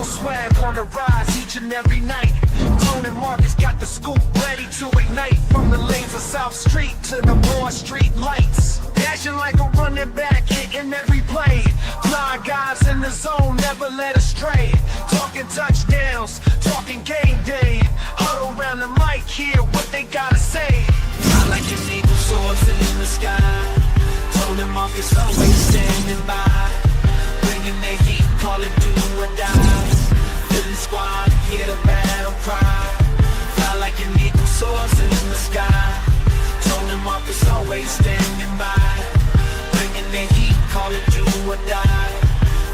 Eagle swag on the rise each and every night. Tone and Markus got the scoop ready to ignite. From the lanes of South Street to the Broad Street lights. Dashing like a running back, hitting every play. Fly guys in the zone, never led astray. Talking touchdowns, talking game day. Huddle around the mic, hear what they gotta say. I like an eagle soaring in the sky. Tone and Markus always standing by. Bringing their heat, call it do or die. Philly squad, hear the battle cry. Fly like an eagle soaring in the sky. Tone and Markus always standing by. Bringing their heat, call it do or die.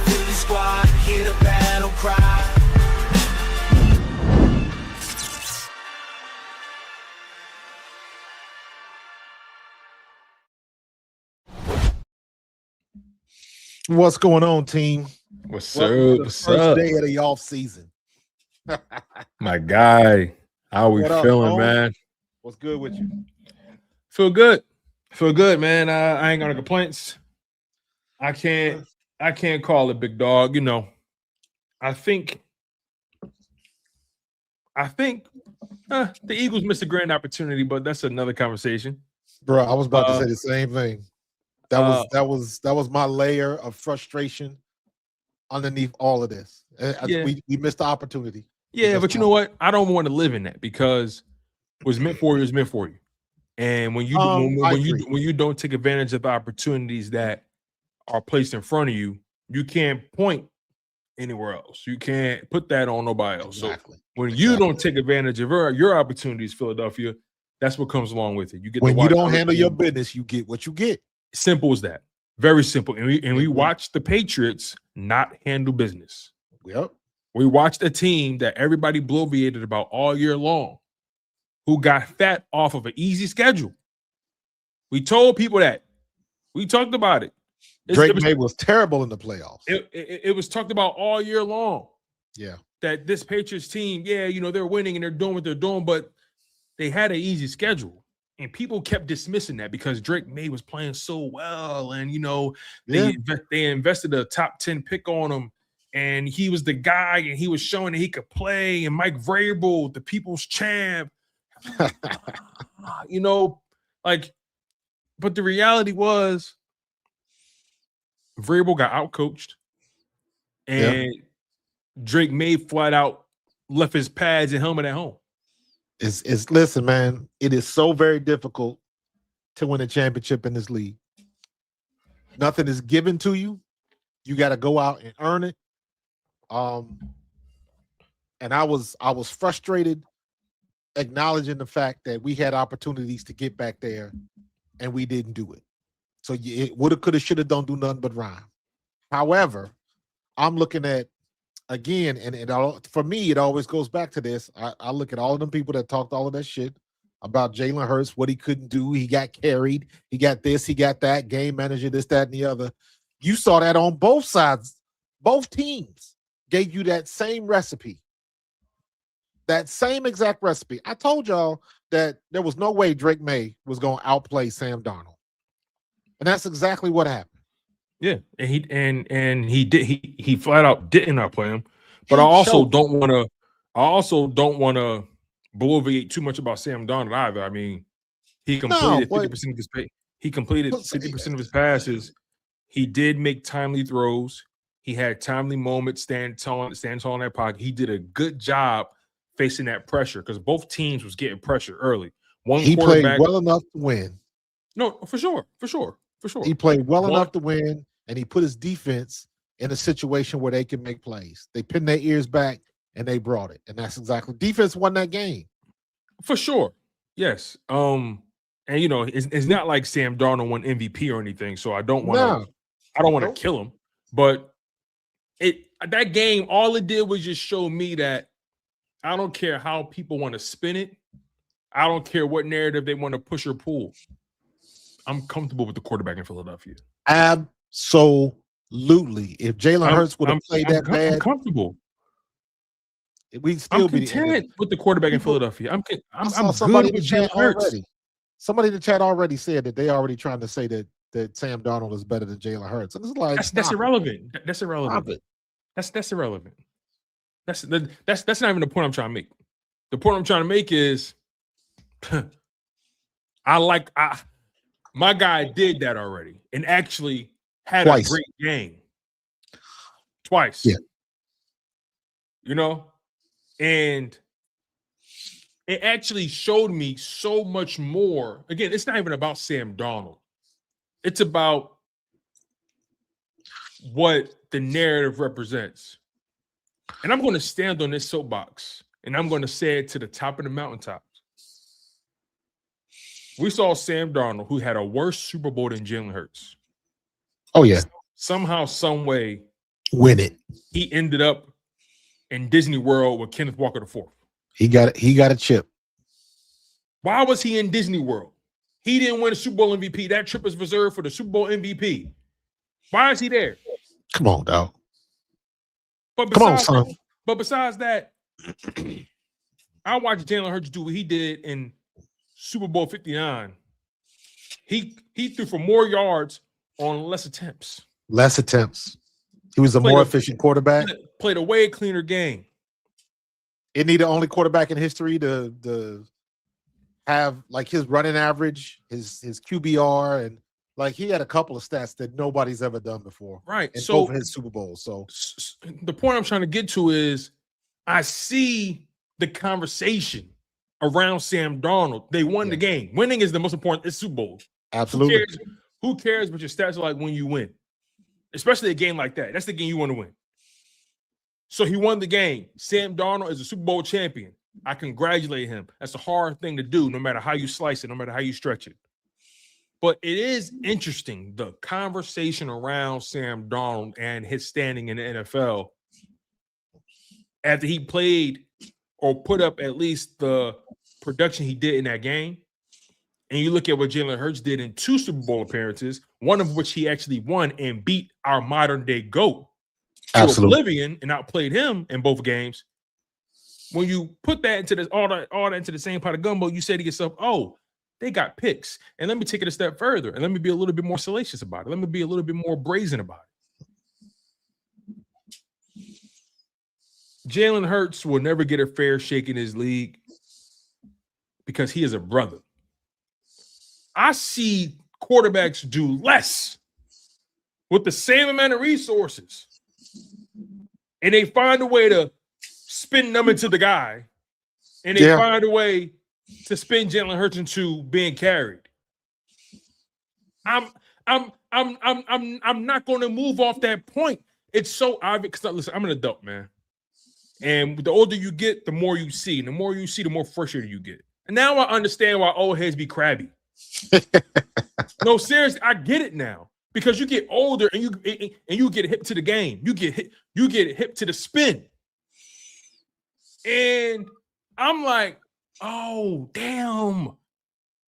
Philly squad, hear the battle cry. What's going on, team? What's Welcome to up? the What's first up? day of the off season. My guy. How we What up, feeling, Baun? man? What's good with you? Feel good. Feel good, man. I ain't got no complaints. I can't call it big dog. You know, I think the Eagles missed a grand opportunity, but that's another conversation. Bro, I was about to say the same thing. That was my layer of frustration underneath all of this. Yeah. We missed the opportunity. Yeah, but you know what? I don't want to live in that because what's meant for you is meant for you. And when you when you don't take advantage of the opportunities that are placed in front of you, you can't point anywhere else. You can't put that on nobody else. Exactly. So when you don't take advantage of your opportunities, Philadelphia, that's what comes along with it. You get when to you watch don't other handle your people. business, you get what you get. Simple as that. Very simple. And we watched the Patriots not handle business. Yep. We watched a team that everybody bloviated about all year long, who got fat off of an easy schedule. We told people that. We talked about it. Drake May was terrible in the playoffs. It was talked about all year long. Yeah. That this Patriots team, they're winning and they're doing what they're doing, but they had an easy schedule. And people kept dismissing that because Drake May was playing so well. And, they invested a top 10 pick on him. And he was the guy, and he was showing that he could play. And Mike Vrabel, the people's champ, but the reality was Vrabel got outcoached, and Drake May flat out left his pads and helmet at home. Listen, man, it is so very difficult to win a championship in this league. Nothing is given to you. You got to go out and earn it. And I was frustrated acknowledging the fact that we had opportunities to get back there and we didn't do it. So it woulda, coulda, shoulda, don't do nothing but rhyme. However, I'm looking at, again, and for me, it always goes back to this. I look at all of them people that talked all of that shit about Jalen Hurts, what he couldn't do. He got carried. He got this. He got that. Game manager, this, that, and the other. You saw that on both sides. Both teams gave you that same recipe. That same exact recipe. I told y'all that there was no way Drake May was going to outplay Sam Darnold. And that's exactly what happened. Yeah, and he flat out didn't outplay him. But I also don't want to bloviate too much about Sam Darnold either. I mean, he completed 50% of his He completed 50% of his passes. He did make timely throws. He had timely moments, stand tall in that pocket. He did a good job facing that pressure because both teams was getting pressure early. He played well enough to win. No, for sure. He played well enough to win, and he put his defense in a situation where they can make plays. They pinned their ears back, and they brought it. And that's exactly – defense won that game. For sure. Yes. And, it's not like Sam Darnold won MVP or anything, so I don't want to kill him. But that game, all it did was just show me that I don't care how people want to spin it. I don't care what narrative they want to push or pull. I'm comfortable with the quarterback in Philadelphia. Absolutely. If Jalen Hurts would have played that bad, I'm comfortable. We'd still be content with the quarterback in Philadelphia. I'm good with Jalen Hurts. Already. Somebody in the chat already said that they already trying to say that Sam Darnold is better than Jalen Hurts. And it's like that's irrelevant. That's irrelevant. That's irrelevant. That's not even the point I'm trying to make. The point I'm trying to make is my guy did that already and actually had Twice. a great game. Twice. Yeah. You know? And it actually showed me so much more. Again, it's not even about Sam Darnold. It's about what the narrative represents. And I'm going to stand on this soapbox, and I'm going to say it to the top of the mountaintop. We saw Sam Darnold, who had a worse Super Bowl than Jalen Hurts. Oh, yeah. Somehow, some way, win it. He ended up in Disney World with Kenneth Walker IV. He got a chip. Why was he in Disney World? He didn't win a Super Bowl MVP. That trip is reserved for the Super Bowl MVP. Why is he there? Come on, dog. But Come on, son. Besides that, I watched Jalen Hurts do what he did in Super Bowl 59. He threw for more yards on less attempts. Less attempts. He was a more efficient quarterback. Played a way cleaner game. Isn't he the only quarterback in history to have like his running average, his QBR, and like he had a couple of stats that nobody's ever done before. Right. In So both of his Super Bowls. So the point I'm trying to get to is I see the conversation around Sam Darnold. They won the game. Winning is the most important. It's Super Bowl. Absolutely. Who cares what your stats are like when you win? Especially a game like that. That's the game you want to win. So he won the game. Sam Darnold is a Super Bowl champion. I congratulate him. That's a hard thing to do, no matter how you slice it, no matter how you stretch it. But it is interesting, the conversation around Sam Darnold and his standing in the NFL after he played or put up at least the production he did in that game. And you look at what Jalen Hurts did in 2 Super Bowl appearances, one of which he actually won and beat our modern-day GOAT to oblivion and outplayed him in both games. When you put that into this all that into the same pot of gumbo, you say to yourself, oh, they got picks. And let me take it a step further, and let me be a little bit more salacious about it. Let me be a little bit more brazen about it. Jalen Hurts will never get a fair shake in his league because he is a brother. I see quarterbacks do less with the same amount of resources, and they find a way to spin them into the guy, and they find a way to spin Jalen Hurts into being carried. I'm not going to move off that point. It's so obvious. Because listen, I'm an adult, man, and the older you get, the more you see, and the more you see, the more frustrated you get. And now I understand why old heads be crabby. No, seriously, I get it now because you get older and you get hip to the game. You get hip to the spin, and I'm like, oh damn,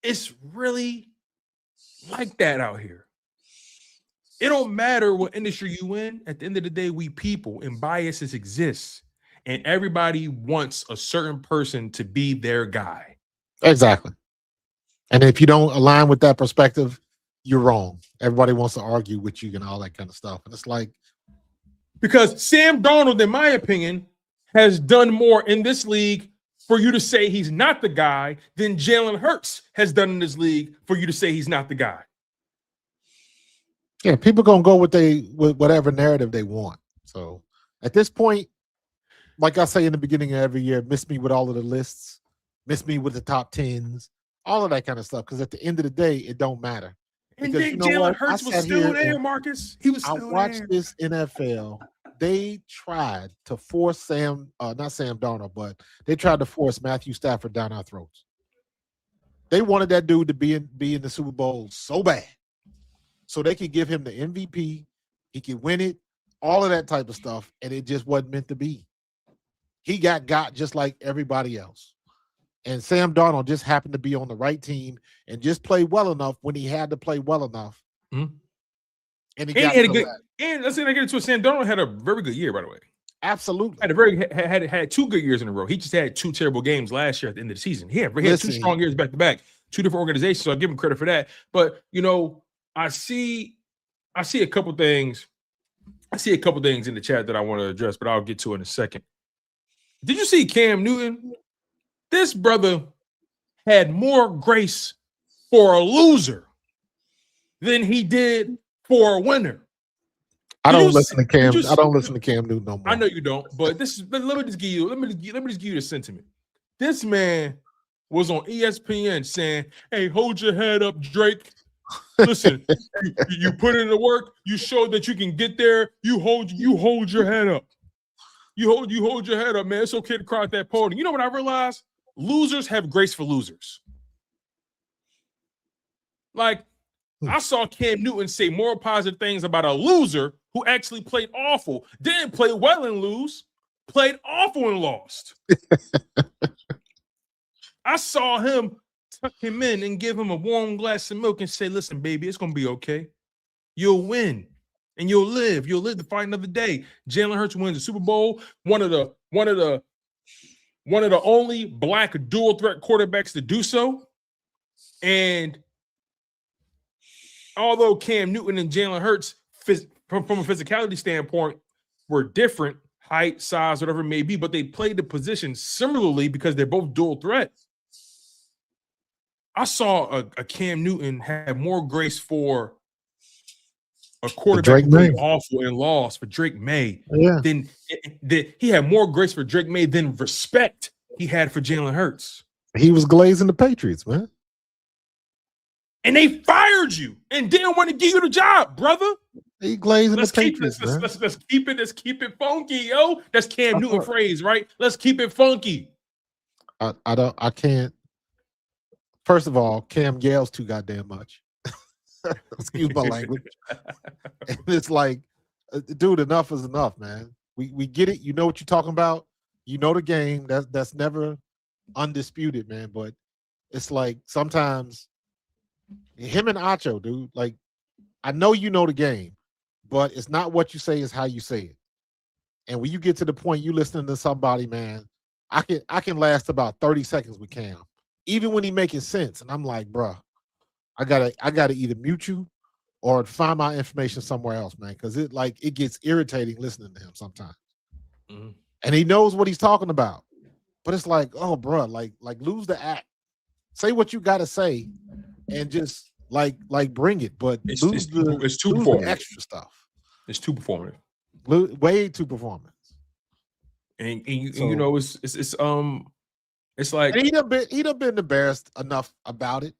it's really like that out here. It don't matter what industry you in. At the end of the day, we people and biases exist, and everybody wants a certain person to be their guy. Exactly. And if you don't align with that perspective, you're wrong. Everybody wants to argue with you and all that kind of stuff. And it's like, because Sam Darnold, in my opinion, has done more in this league for you to say he's not the guy than Jalen Hurts has done in this league for you to say he's not the guy. Yeah, people gonna go with whatever narrative they want. So at this point, like I say in the beginning of every year, miss me with all of the lists, miss me with the top 10s. All of that kind of stuff, because at the end of the day, it don't matter. And then Jalen Hurts was still there, Marcus. He was still there. I watched this NFL. They tried to force not Sam Darnold, but they tried to force Matthew Stafford down our throats. They wanted that dude to be in the Super Bowl so bad, so they could give him the MVP. He could win it, all of that type of stuff, and it just wasn't meant to be. He got just like everybody else. And Sam Darnold just happened to be on the right team and just play well enough when he had to play well enough. Mm-hmm. And he got good. And let's say I get into it. Sam Darnold had a very good year, by the way. Absolutely. Had 2 good years in a row. He just had 2 terrible games last year at the end of the season. He had 2 strong years back to back, 2 different organizations. So I give him credit for that. But I see a couple things. I see a couple things in the chat that I want to address, but I'll get to it in a second. Did you see Cam Newton? This brother had more grace for a loser than he did for a winner. I don't listen to Cam. I don't listen to Cam Newton no more. I know you don't, but let me just give you the sentiment. This man was on ESPN saying, "Hey, hold your head up, Drake. Listen, you put in the work. You showed that you can get there. You hold your head up. You hold your head up, man. It's okay to cry at that podium." You know what I realized? Losers have grace for losers. Like, I saw Cam Newton say more positive things about a loser who actually played awful, didn't play well and lose, played awful and lost. I saw him tuck him in and give him a warm glass of milk and say, "Listen, baby, it's going to be okay. You'll win and you'll live. You'll live to fight another day." Jalen Hurts wins the Super Bowl, one of the only black dual threat quarterbacks to do so. And although Cam Newton and Jalen Hurts, from a physicality standpoint, were different, height, size, whatever it may be, but they played the position similarly because they're both dual threat. I saw a Cam Newton have more grace for a quarterback who played awful and lost for Drake May. Yeah. Than he had more grace for Drake May than respect he had for Jalen Hurts. He was glazing the Patriots, man. And they fired you and didn't want to give you the job, brother. He glazing the Patriots, man. Let's keep it funky, yo. That's Cam Newton phrase, right? Let's keep it funky. I can't. First of all, Cam yells too goddamn much. Excuse my language. And it's like, dude, enough is enough, man. We get it. You know what you're talking about. You know the game. That's never undisputed, man. But it's like sometimes him and Acho, dude. Like, I know you know the game, but it's not what you say, it's how you say it. And when you get to the point you listening to somebody, man, I can last about 30 seconds with Cam, even when he making sense. And I'm like, bruh, I gotta either mute you or find my information somewhere else, man, because it gets irritating listening to him sometimes. Mm-hmm. And he knows what he's talking about, but it's like, oh, bruh, like lose the act, say what you gotta say, and just like bring it, but it's lose the extra stuff. It's too performative, way too performance. And you know it's like he done been embarrassed enough about it,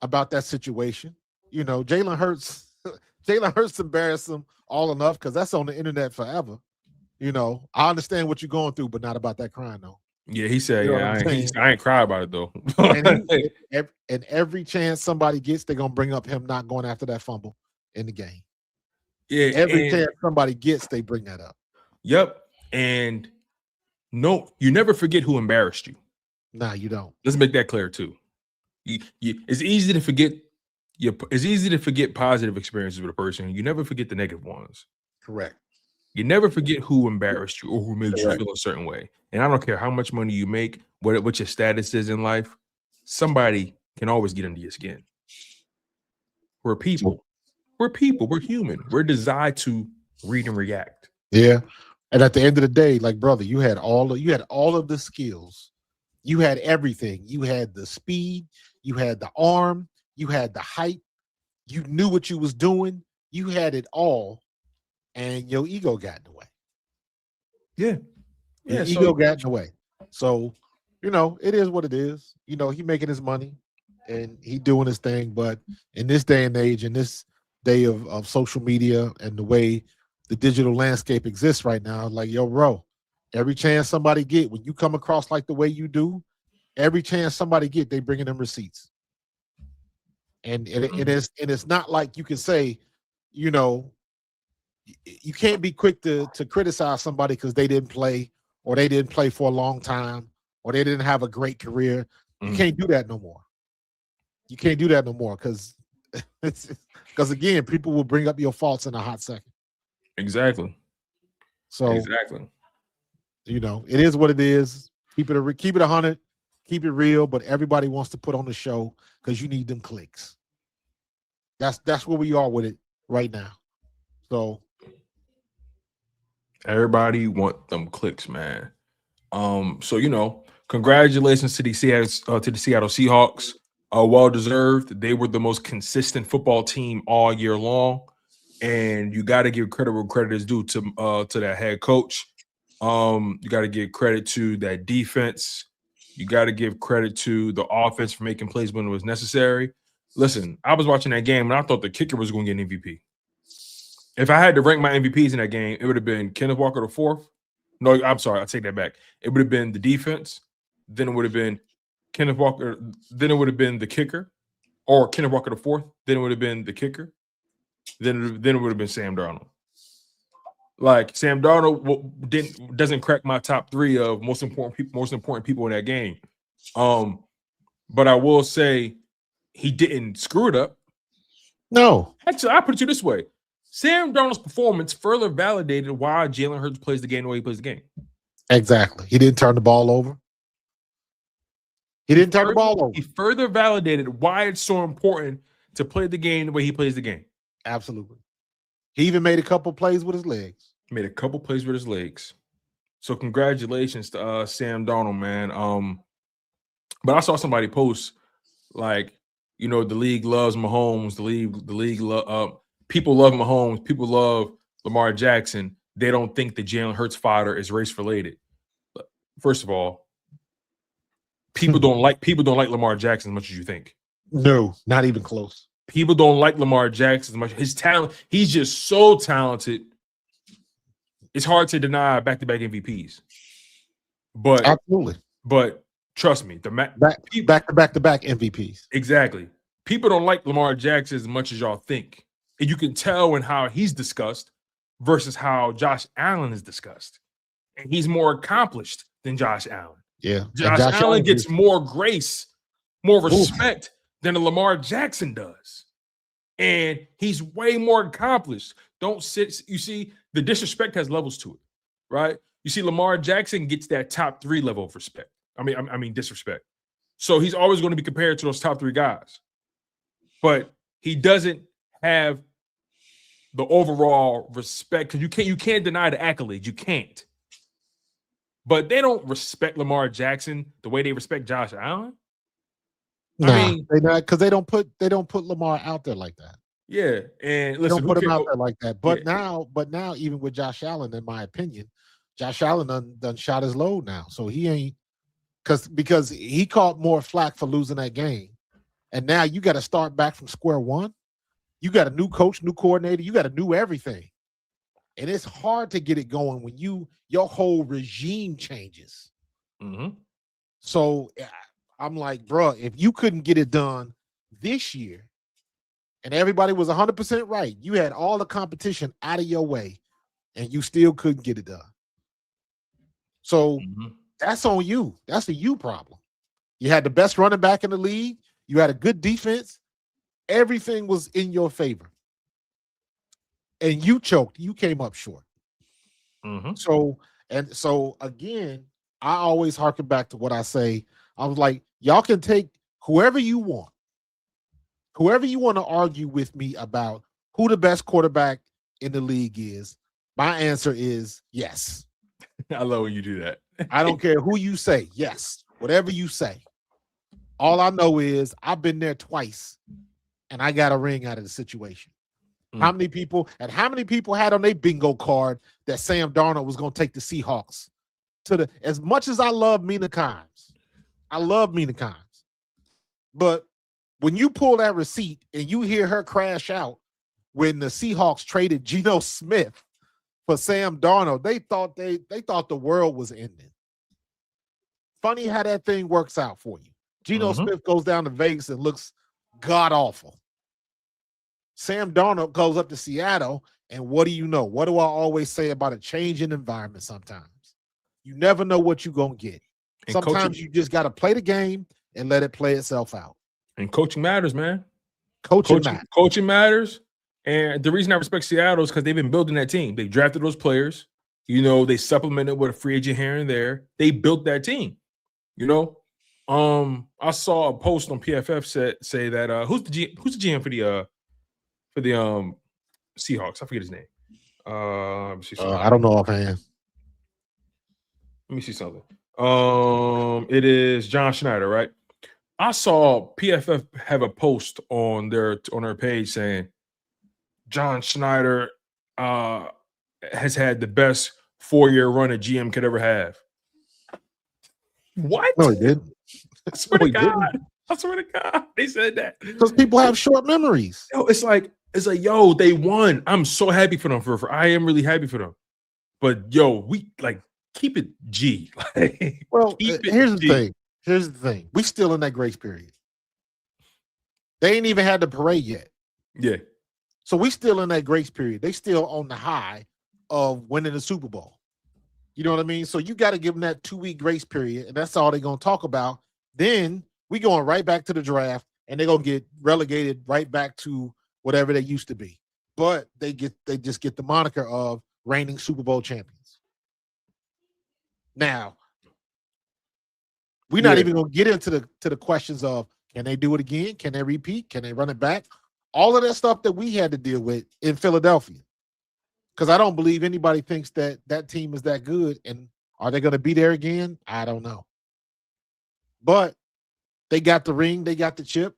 about that situation. You know, Jalen Hurts embarrassed him all enough because that's on the internet forever. You know, I understand what you're going through, but not about that crying though. Yeah, he said, you know, I ain't cry about it though. and every chance somebody gets, they're gonna bring up him not going after that fumble in the game. Yeah, every chance somebody gets, they bring that up. Yep, and no, you never forget who embarrassed you. Nah, you don't. Let's make that clear too. It's easy to forget. It's easy to forget positive experiences with a person. You never forget the negative ones. Correct. You never forget who embarrassed you or who made you feel a certain way. And I don't care how much money you make, what your status is in life, somebody can always get under your skin. We're people. We're people. We're human. We're designed to read and react. Yeah. And at the end of the day, like, brother, you had all of the skills. You had everything. You had the speed. You had the arm. You had the height. You knew what you was doing. You had it all. And your ego got in the way. Yeah. Your ego got in the way. So, you know, it is what it is. You know, he making his money and he doing his thing. But in this day and age, in this day of social media and the way the digital landscape exists right now, like, yo, bro, every chance somebody get, when you come across like the way you do, every chance somebody get, they bringing them receipts. And it's not like you can say, you know, you can't be quick to criticize somebody because they didn't play or they didn't play for a long time or they didn't have a great career. You can't do that no more. You can't do that no more because again, people will bring up your faults in a hot second. Exactly. So exactly. You know, it is what it is. Keep it 100, keep it real, but everybody wants to put on the show because you need them clicks. That's where we are with it right now. So everybody want them clicks, man. So congratulations to the Seattle Seahawks. Well deserved. They were the most consistent football team all year long, and you got to give credit where credit is due to that head coach. You got to give credit to that defense. You got to give credit to the offense for making plays when it was necessary. Listen, I was watching that game and I thought the kicker was going to get an MVP. If I had to rank my MVPs in that game, it would have been Kenneth Walker IV. No, I'm sorry, I take that back. It would have been the defense. Then it would have been Kenneth Walker. Then it would have been the kicker, or Kenneth Walker IV. Then it would have been the kicker. Then it would have been Sam Darnold. Like Sam Darnold doesn't crack my top 3 of most important people in that game. But I will say he didn't screw it up. No. Actually, I put it to you this way. Sam Darnold's performance further validated why Jalen Hurts plays the game the way he plays the game. Exactly. He didn't turn the ball over. He further validated why it's so important to play the game the way he plays the game. Absolutely. He even made a couple plays with his legs. So congratulations to Sam Darnold, man. But I saw somebody post like, the league loves Mahomes. The league people love Mahomes. People love Lamar Jackson. They don't think the Jalen Hurts fodder is race related. First of all, people don't like Lamar Jackson as much as you think. No, not even close. People don't like Lamar Jackson as much. His talent, he's just so talented. It's hard to deny back-to-back MVPs. But absolutely. But trust me, back-to-back MVPs. Exactly. People don't like Lamar Jackson as much as y'all think. And you can tell in how he's discussed versus how Josh Allen is discussed. And he's more accomplished than Josh Allen. Yeah. Josh Allen gets more grace, more respect than Lamar Jackson does. And he's way more accomplished. You see, the disrespect has levels to it, right? You see, Lamar Jackson gets that top 3 level of respect. I mean disrespect. So he's always going to be compared to those top 3 guys. But he doesn't have the overall respect because you can't deny the accolades. You can't. But they don't respect Lamar Jackson the way they respect Josh Allen. They not because they don't put Lamar out there like that. Yeah, and listen, they don't put him out there like that. But now, even with Josh Allen, in my opinion, Josh Allen done shot his load now. So he ain't because he caught more flack for losing that game, and now you got to start back from square one. You got a new coach, new coordinator. You got to do everything, and it's hard to get it going when your whole regime changes. Mm-hmm. So I'm like, bro, if you couldn't get it done this year and everybody was 100% right, you had all the competition out of your way and you still couldn't get it done. So that's on you. That's a you problem. You had the best running back in the league. You had a good defense. Everything was in your favor. And you choked. You came up short. Mm-hmm. So again, I always harken back to what I say. I was like, y'all can take whoever you want to argue with me about who the best quarterback in the league is. My answer is yes. I love when you do that. I don't care who you say. Yes, whatever you say. All I know is I've been there twice, and I got a ring out of the situation. How many people had on their bingo card that Sam Darnold was going to take the Seahawks to as much as I love Mina Kimes. I love Mina Kimes. But when you pull that receipt and you hear her crash out when the Seahawks traded Geno Smith for Sam Darnold, they thought the world was ending. Funny how that thing works out for you. Geno Smith goes down to Vegas and looks god-awful. Sam Darnold goes up to Seattle, and what do you know? What do I always say about a change in environment sometimes? You never know what you're going to get. And sometimes you just got to play the game and let it play itself out. And coaching matters, man. Coaching matters. And the reason I respect Seattle is because they've been building that team. They drafted those players. They supplemented with a free agent here and there. They built that team. I saw a post on PFF say that who's the GM for the Seahawks? I forget his name. I don't know offhand. Let me see something. It is John Schneider, right? I saw PFF have a post on their page saying John Schneider has had the best 4-year run a GM could ever have. What? No, he didn't. I swear No, to he God. didn't. I swear to God. They said that. Because people have short memories. Yo, it's like, yo, they won. I'm so happy for them. I am really happy for them. But yo, we like keep it G. Well, here's G. the thing. Here's the thing. We still in that grace period. They ain't even had the parade yet. Yeah. So we still in that grace period. They still on the high of winning the Super Bowl. You know what I mean? So you got to give them that 2-week grace period, and that's all they're going to talk about. Then we going right back to the draft, and they're going to get relegated right back to whatever they used to be. But they just get the moniker of reigning Super Bowl champions. Now, we're not even going to get into the questions of, can they do it again? Can they repeat? Can they run it back? All of that stuff that we had to deal with in Philadelphia. Because I don't believe anybody thinks that that team is that good. And are they going to be there again? I don't know. But they got the ring. They got the chip.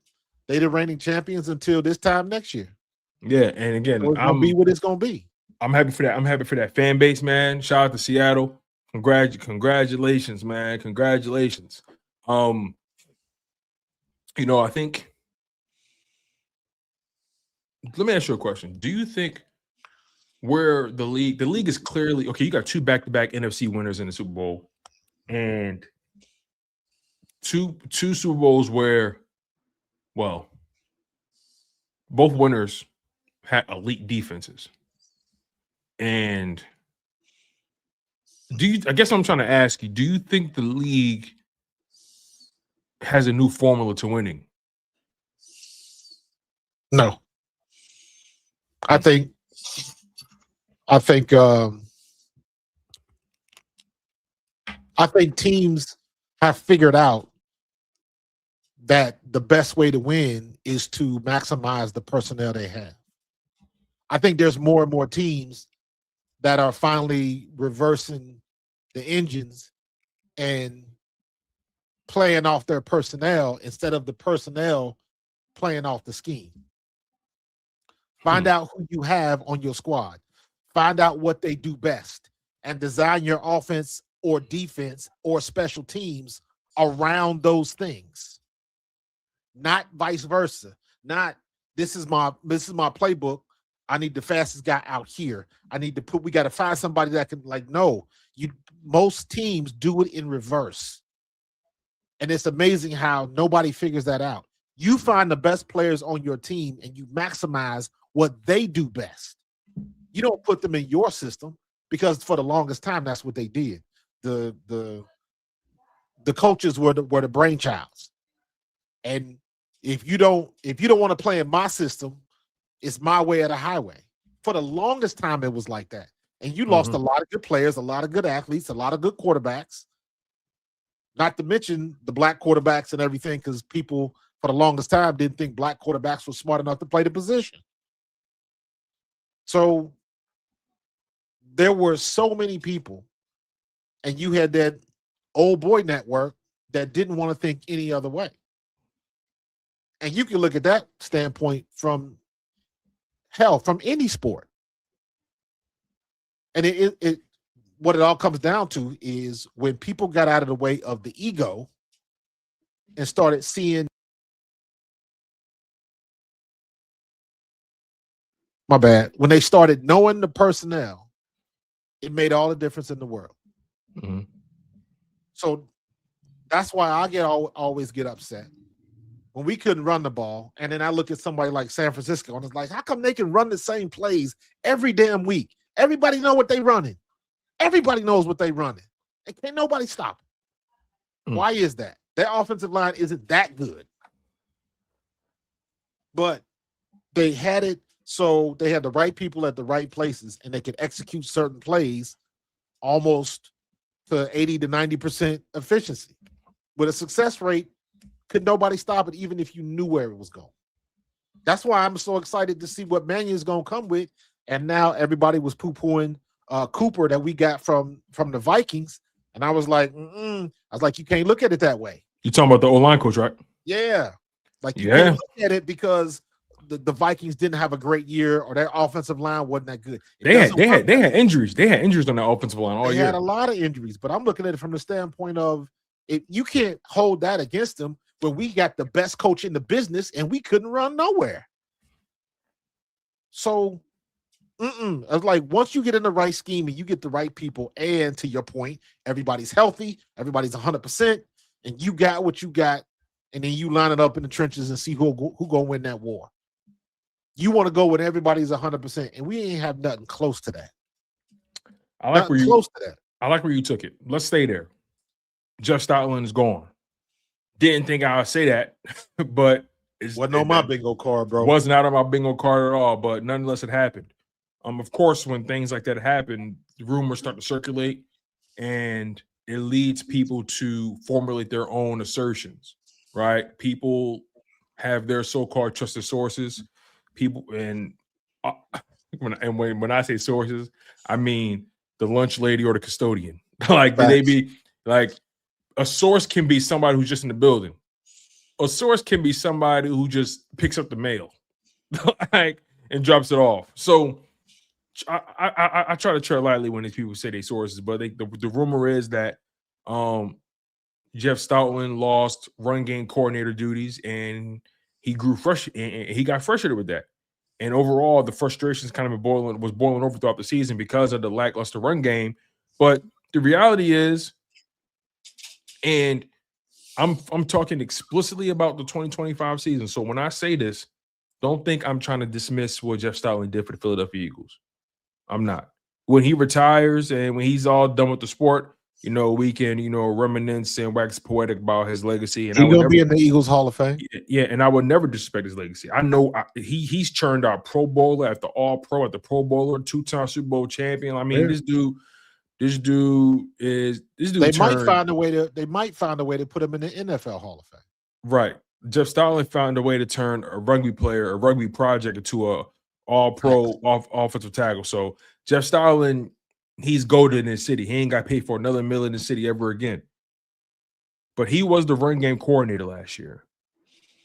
They the reigning champions until this time next year. Yeah, and again, so it's going to be what it's going to be. I'm happy for that. I'm happy for that fan base, man. Shout out to Seattle. Congratulations, man. Congratulations. You know, I think, let me ask you a question. Do you think where the league is clearly, okay, you got 2 back-to-back NFC winners in the Super Bowl and two Super Bowls where, well, both winners had elite defenses. And I guess I'm trying to ask you, do you think the league has a new formula to winning? No. I think teams have figured out that the best way to win is to maximize the personnel they have. I think there's more and more teams that are finally reversing the engines and playing off their personnel instead of the personnel playing off the scheme. Find out who you have on your squad. Find out what they do best and design your offense or defense or special teams around those things. Not vice versa. Not this is my playbook. I need the fastest guy out here. We got to find somebody that can, like, no, most teams do it in reverse. And it's amazing how nobody figures that out. You find the best players on your team and you maximize what they do best. You don't put them in your system because for the longest time, that's what they did. The coaches were the brainchilds. And if you don't want to play in my system, it's my way or the highway. For the longest time, it was like that. And you lost a lot of good players, a lot of good athletes, a lot of good quarterbacks. Not to mention the black quarterbacks and everything, because people for the longest time didn't think black quarterbacks were smart enough to play the position. So there were so many people, and you had that old boy network that didn't want to think any other way. And you can look at that standpoint from any sport. And what it all comes down to is when people got out of the way of the ego and started seeing, when they started knowing the personnel, it made all the difference in the world. Mm-hmm. So that's why I always get upset when we couldn't run the ball. And then I look at somebody like San Francisco and it's like, how come they can run the same plays every damn week? Everybody know what they running. Everybody knows what they running. And can't nobody stop it. Why is that? Their offensive line isn't that good. But they had it so they had the right people at the right places and they could execute certain plays almost to 80 to 90% efficiency. With a success rate, could nobody stop it even if you knew where it was going. That's why I'm so excited to see what Mannion is going to come with. And now everybody was poo-pooing Cooper that we got from the Vikings. And I was like, you can't look at it that way. You talking about the O-line coach, right? Yeah. Like you can't look at it because the Vikings didn't have a great year or their offensive line wasn't that good. They had injuries. They had injuries on the offensive line all year. They had a lot of injuries, but I'm looking at it from the standpoint of you can't hold that against them when we got the best coach in the business and we couldn't run nowhere. So I was like, once you get in the right scheme and you get the right people, and to your point, everybody's healthy, everybody's 100%, and you got what you got, and then you line it up in the trenches and see who gonna win that war. You want to go when everybody's 100%, and we ain't have nothing close to that. I like where you took it. Let's stay there. Jeff Stoutland is gone. Didn't think I would say that, but wasn't on my bingo card, bro. Wasn't out on my bingo card at all, but nonetheless, it happened. Of course, when things like that happen, the rumors start to circulate, and it leads people to formulate their own assertions, right? People have their so-called trusted sources. People when I say sources, I mean the lunch lady or the custodian. Like, they be like, a source can be somebody who's just in the building. A source can be somebody who just picks up the mail, like, and drops it off. So I try to tread lightly when these people say they sources, but the rumor is that Jeff Stoutland lost run game coordinator duties, and he grew and he got frustrated with that. And overall, the frustrations kind of was boiling over throughout the season because of the lackluster run game. But the reality is, and I'm talking explicitly about the 2025 season. So when I say this, don't think I'm trying to dismiss what Jeff Stoutland did for the Philadelphia Eagles. I'm not. When he retires and when he's all done with the sport, we can, reminisce and wax poetic about his legacy. And he's going to be in the Eagles Hall of Fame. Yeah, and I would never disrespect his legacy. I know he's churned out Pro Bowler after All Pro, after Pro Bowler, 2-time Super Bowl champion. I mean, this dude. They might find a way to put him in the NFL Hall of Fame. Right. Jeff Stoutland found a way to turn a rugby player, a rugby project, into a all-pro offensive tackle. So Jeff Stoutland, he's golden in his city. He ain't got paid for another $1 million in the city ever again. But he was the run game coordinator last year.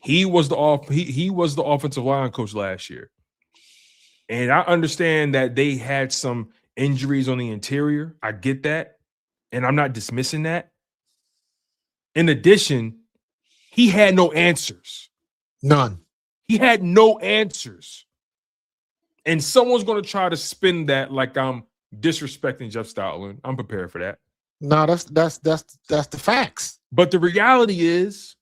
He was the offensive line coach last year. And I understand that they had some injuries on the interior. I get that. And I'm not dismissing that. In addition, he had no answers. None. He had no answers. And someone's going to try to spin that like I'm disrespecting Jeff Stoutland. I'm prepared for that. No, that's the facts. But the reality is,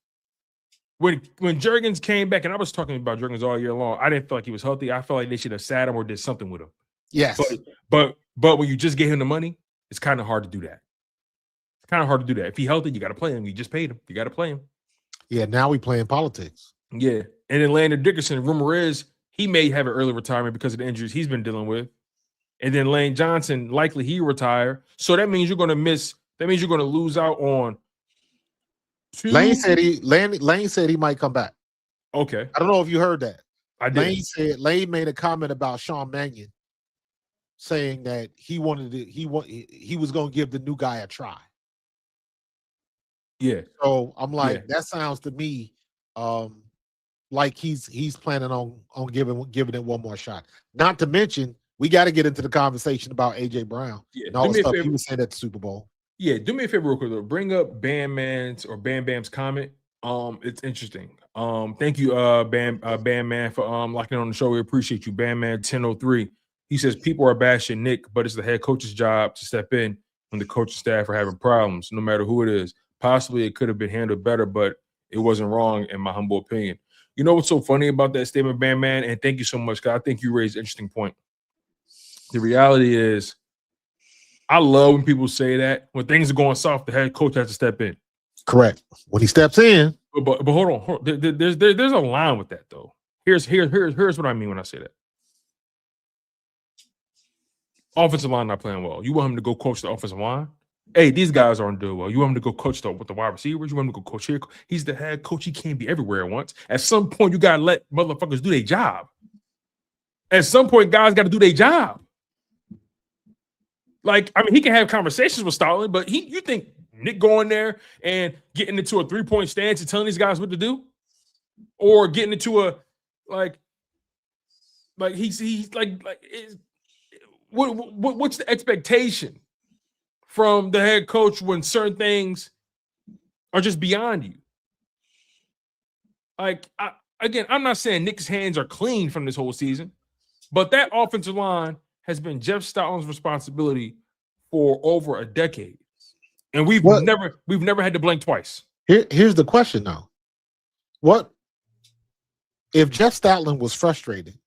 when Jurgens came back, and I was talking about Jurgens all year long, I didn't feel like he was healthy. I felt like they should have sat him or did something with him. Yes. But when you just gave him the money, it's kind of hard to do that. It's kind of hard to do that. If he's healthy, you got to play him. You just paid him. You got to play him. Yeah, now we playing politics. Yeah. And then Landon Dickerson, rumor is he may have an early retirement because of the injuries he's been dealing with. And then Lane Johnson, likely he retire. So that means you're going to miss. That means you're going to lose out on two. Lane said he might come back. Okay. I don't know if you heard that. I did. Lane made a comment about Sean Mannion, saying that he was going to give the new guy a try. Yeah. So I'm like, that sounds to me like he's planning on giving it one more shot. Not to mention, we got to get into the conversation about AJ Brown and all the stuff he was saying at the Super Bowl. Yeah, do me a favor real quick though. Bring up Bam Bam's comment. It's interesting. Thank you, Bam Man, for locking on the show. We appreciate you, Bam Man 1003. He says people are bashing Nick, but it's the head coach's job to step in when the coaching staff are having problems, no matter who it is. Possibly it could have been handled better, but it wasn't wrong in my humble opinion. You know what's so funny about that statement, Bam Man? And thank you so much, because I think you raised an interesting point. The reality is, I love when people say that when things are going soft, the head coach has to step in. Correct. When he steps in. But hold on. There's a line with that though. Here's what I mean when I say that. Offensive line not playing well. You want him to go coach the offensive line? Hey, these guys aren't doing well. You want him to go coach with the wide receivers? You want him to go coach here? He's the head coach. He can't be everywhere at once. At some point, you gotta let motherfuckers do their job. At some point, guys got to do their job. Like, I mean, he can have conversations with Stoutland, but you think Nick going there and getting into a 3-point stance and telling these guys what to do, or getting into a he's what's the expectation from the head coach when certain things are just beyond you? I'm not saying Nick's hands are clean from this whole season, but that offensive line has been Jeff Stoutland's responsibility for over a decade, and we've never had to blink twice. Here's the question, though: what if Jeff Stoutland was frustrated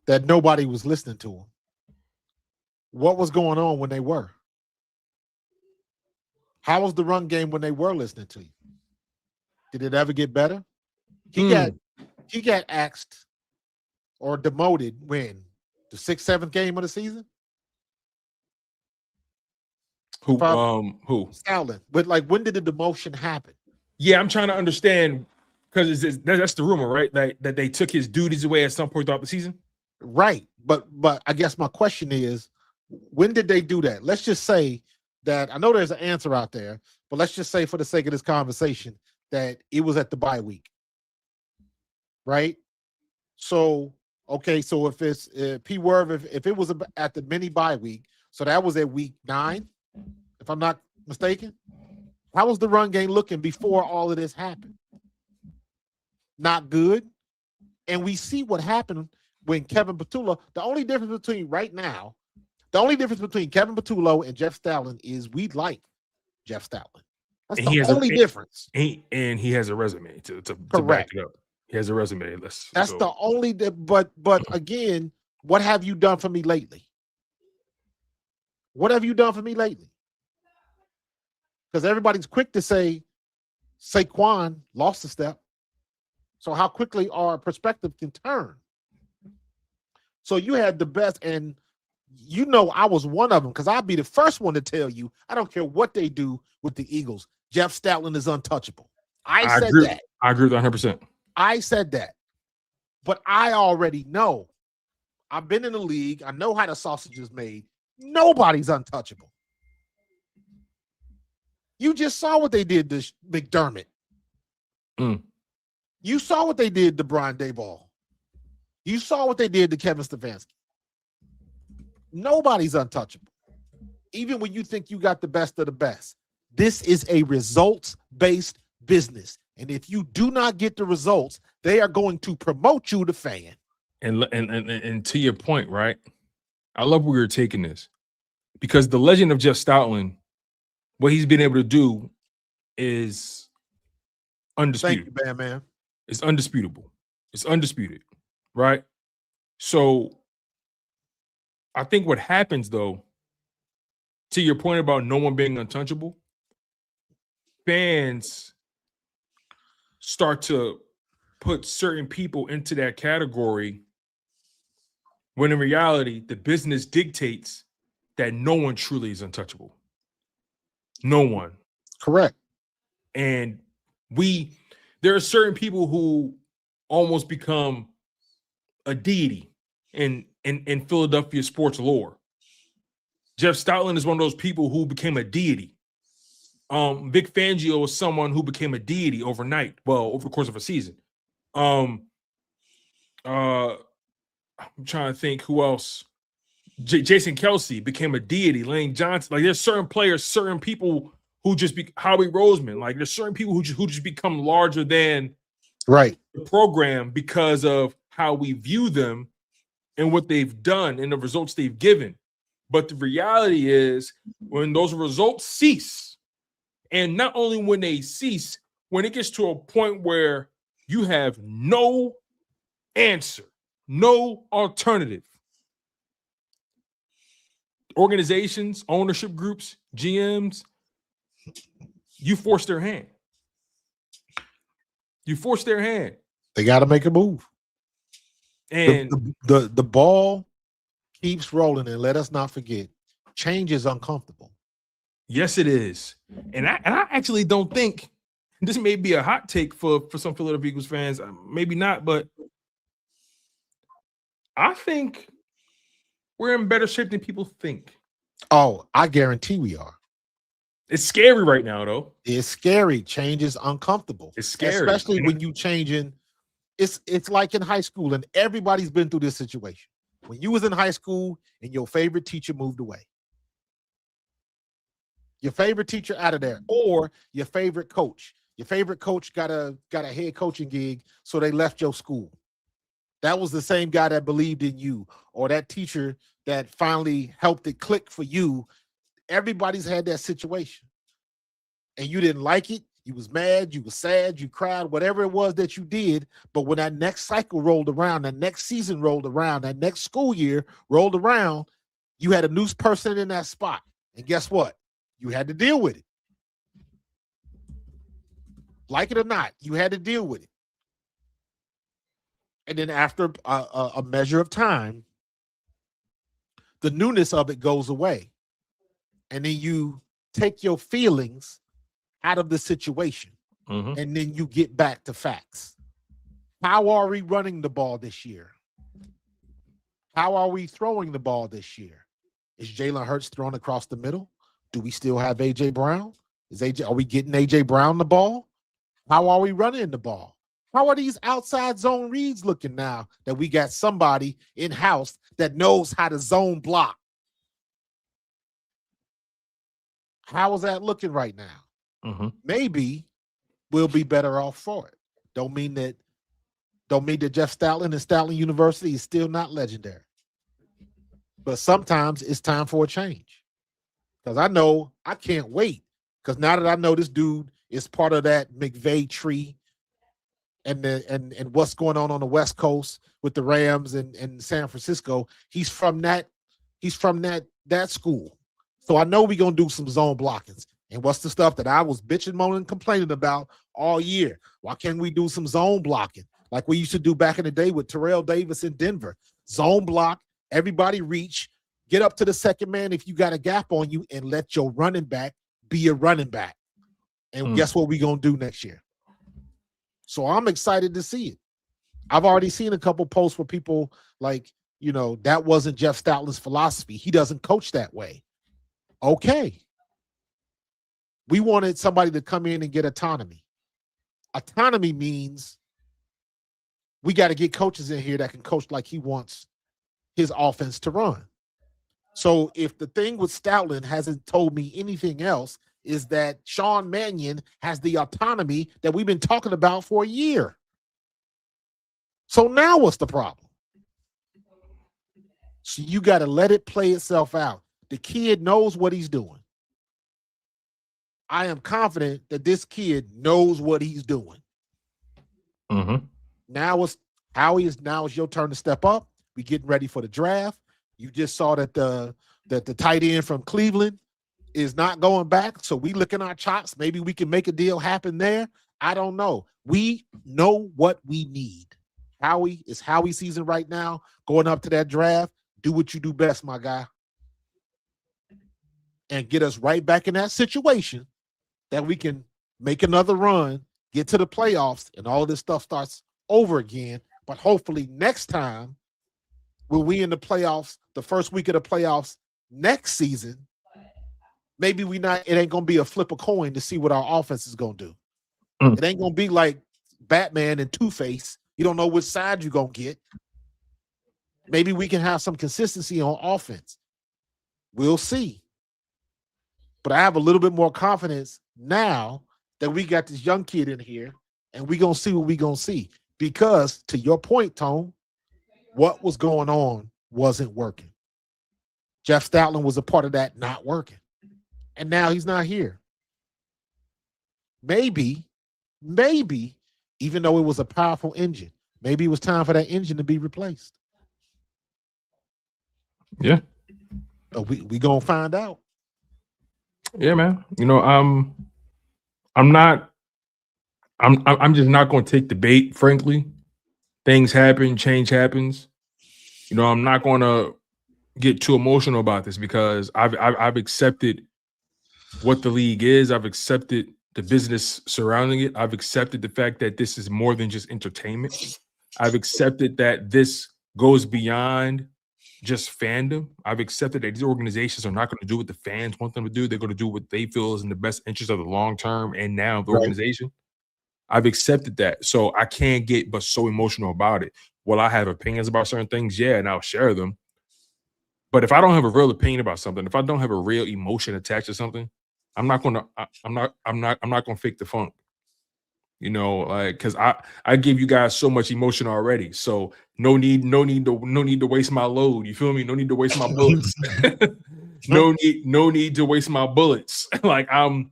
that nobody was listening to him? What was going on when they were? How was the run game when they were listening to you? Did it ever get better? He got axed or demoted when? The 6th, 7th game of the season? Who? Stoutland. But when did the demotion happen? Yeah, I'm trying to understand, because that's the rumor, right? That they took his duties away at some point throughout the season. Right. But I guess my question is, when did they do that? Let's just say that, I know there's an answer out there, but let's just say for the sake of this conversation that it was at the bye week. Right? So, okay, so if it's P. Werv, if it was at the mini bye week, so that was at week 9, if I'm not mistaken. How was the run game looking before all of this happened? Not good. And we see what happened when Kevin Petullo, the only difference between Kevin Petullo and Jeff Stoutland is we like Jeff Stoutland. That's the only difference. And he has a resume to back it up. He has a resume. That's the only. But again, what have you done for me lately? What have you done for me lately? Because everybody's quick to say Saquon lost a step. So how quickly our perspective can turn. So you had the best, and I was one of them, because I'd be the first one to tell you, I don't care what they do with the Eagles, Jeff Stoutland is untouchable. I said that. I agree with 100%. I said that. But I already know. I've been in the league. I know how the sausage is made. Nobody's untouchable. You just saw what they did to McDermott. You saw what they did to Brian Daboll. You saw what they did to Kevin Stefanski. Nobody's untouchable. Even when you think you got the best of the best. This is a results-based business. And if you do not get the results, they are going to promote you to fan. And to your point, right? I love where you're taking this. Because the legend of Jeff Stoutland, what he's been able to do is undisputed. Thank you, man. It's undisputable. It's undisputed, right? So I think what happens, though, to your point about no one being untouchable, fans start to put certain people into that category when in reality, the business dictates that no one truly is untouchable. No one. Correct. And there are certain people who almost become a deity in Philadelphia sports lore. Jeff Stoutland is one of those people who became a deity. Vic Fangio was someone who became a deity overnight. Well, over the course of a season. I'm trying to think who else. Jason Kelsey became a deity. Lane Johnson. Like, there's certain players, certain people who just be Howie Roseman. Like, there's certain people who just become larger than the program because of how we view them and what they've done and the results they've given. But the reality is, when those results cease, and not only when they cease, when it gets to a point where you have no answer, no alternative, organizations, ownership groups, GMs, you force their hand. You force their hand. They got to make a move. And the ball keeps rolling, and let us not forget, change is uncomfortable. Yes, it is. And I actually don't think, this may be a hot take for some Philadelphia Eagles fans, maybe not, but I think we're in better shape than people think. Oh, I guarantee we are. It's scary right now, though. It's scary. Change is uncomfortable. It's scary, especially when you changing. It's like in high school, and everybody's been through this situation. When you was in high school and your favorite teacher moved away, your favorite teacher out of there, or your favorite coach. Your favorite coach got a head coaching gig, so they left your school. That was the same guy that believed in you, or that teacher that finally helped it click for you. Everybody's had that situation, and you didn't like it. You was mad, you was sad, you cried, whatever it was that you did. But when that next cycle rolled around, that next season rolled around, that next school year rolled around, you had a new person in that spot. And guess what? You had to deal with it. Like it or not, you had to deal with it. And then after a measure of time, the newness of it goes away. And then you take your feelings out of the situation, and then you get back to facts. How are we running the ball this year? How are we throwing the ball this year? Is Jalen Hurts thrown across the middle? Do we still have A.J. Brown? Are we getting A.J. Brown the ball? How are we running the ball? How are these outside zone reads looking now that we got somebody in-house that knows how to zone block? How is that looking right now? Maybe we'll be better off for it. Don't mean that Jeff Stoutland and Stoutland University is still not legendary. But sometimes it's time for a change. Because I know I can't wait. Because now that I know this dude is part of that McVay tree and what's going on the West Coast with the Rams and San Francisco, he's from that school. So I know we're gonna do some zone blockings. And what's the stuff that I was bitching, moaning, complaining about all year? Why can't we do some zone blocking like we used to do back in the day with Terrell Davis in Denver? Zone block, everybody reach, get up to the second man if you got a gap on you, and let your running back be a running back. And guess what we're going to do next year? So I'm excited to see it. I've already seen a couple posts where people like, that wasn't Jeff Stoutland's philosophy. He doesn't coach that way. Okay. We wanted somebody to come in and get autonomy. Autonomy means we got to get coaches in here that can coach like he wants his offense to run. So if the thing with Stoutland hasn't told me anything else, is that Sean Mannion has the autonomy that we've been talking about for a year. So now what's the problem? So you got to let it play itself out. The kid knows what he's doing. I am confident that this kid knows what he's doing. Now it's your turn to step up. We're getting ready for the draft. You just saw that the tight end from Cleveland is not going back. So we licking our chops. Maybe we can make a deal happen there. I don't know. We know what we need. Howie season right now, going up to that draft. Do what you do best, my guy. And get us right back in that situation that we can make another run, get to the playoffs, and all this stuff starts over again. But hopefully next time, when we in the playoffs, the first week of the playoffs next season, maybe it ain't going to be a flip a coin to see what our offense is going to do. It ain't going to be like Batman and Two-Face. You don't know which side you're going to get. Maybe we can have some consistency on offense. We'll see. But I have a little bit more confidence now that we got this young kid in here, and we're going to see what we're going to see. Because, to your point, Tone, what was going on wasn't working. Jeff Stoutland was a part of that not working. And now he's not here. Maybe, even though it was a powerful engine, maybe it was time for that engine to be replaced. Yeah. But we going to find out. Yeah, man. I'm just not going to take the bait, frankly. Things happen, change happens. I'm not going to get too emotional about this because I've accepted what the league is. I've accepted the business surrounding it. I've accepted the fact that this is more than just entertainment. I've accepted that this goes beyond just fandom. I've accepted that these organizations are not going to do what the fans want them to do. They're going to do what they feel is in the best interest of the long term and now of the organization. I've accepted that. So I can't get but so emotional about it. Will I have opinions about certain things? Yeah, and I'll share them. But if I don't have a real opinion about something, if I don't have a real emotion attached to something, I'm not gonna fake the funk. You know, like, because I give you guys so much emotion already. So no need to waste my load. You feel me? No need to waste my bullets. no need to waste my bullets. Like I'm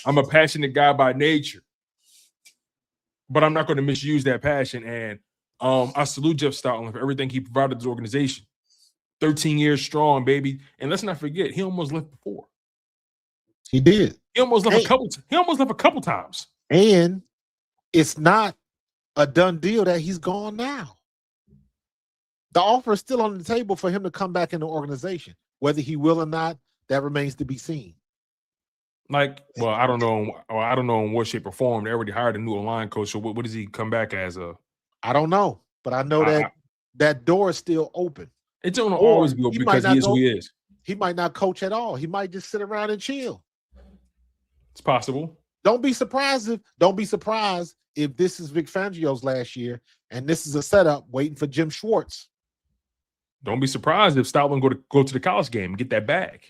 a passionate guy by nature. But I'm not going to misuse that passion. And I salute Jeff Stoutland for everything he provided this organization. 13 years strong, baby. And let's not forget, he almost left before. He did. He almost left a couple times. And it's not a done deal that he's gone now. The offer is still on the table for him to come back in the organization. Whether he will or not, that remains to be seen. Like, well, I don't know in what shape or form. They already hired a new line coach. So what does he come back as? I don't know, but I know that door is still open. It don't always go because he is who he is. He might not coach at all. He might just sit around and chill. It's possible. Don't be surprised if this is Vic Fangio's last year and this is a setup waiting for Jim Schwartz. Don't be surprised if Stoutland go to the college game and get that bag.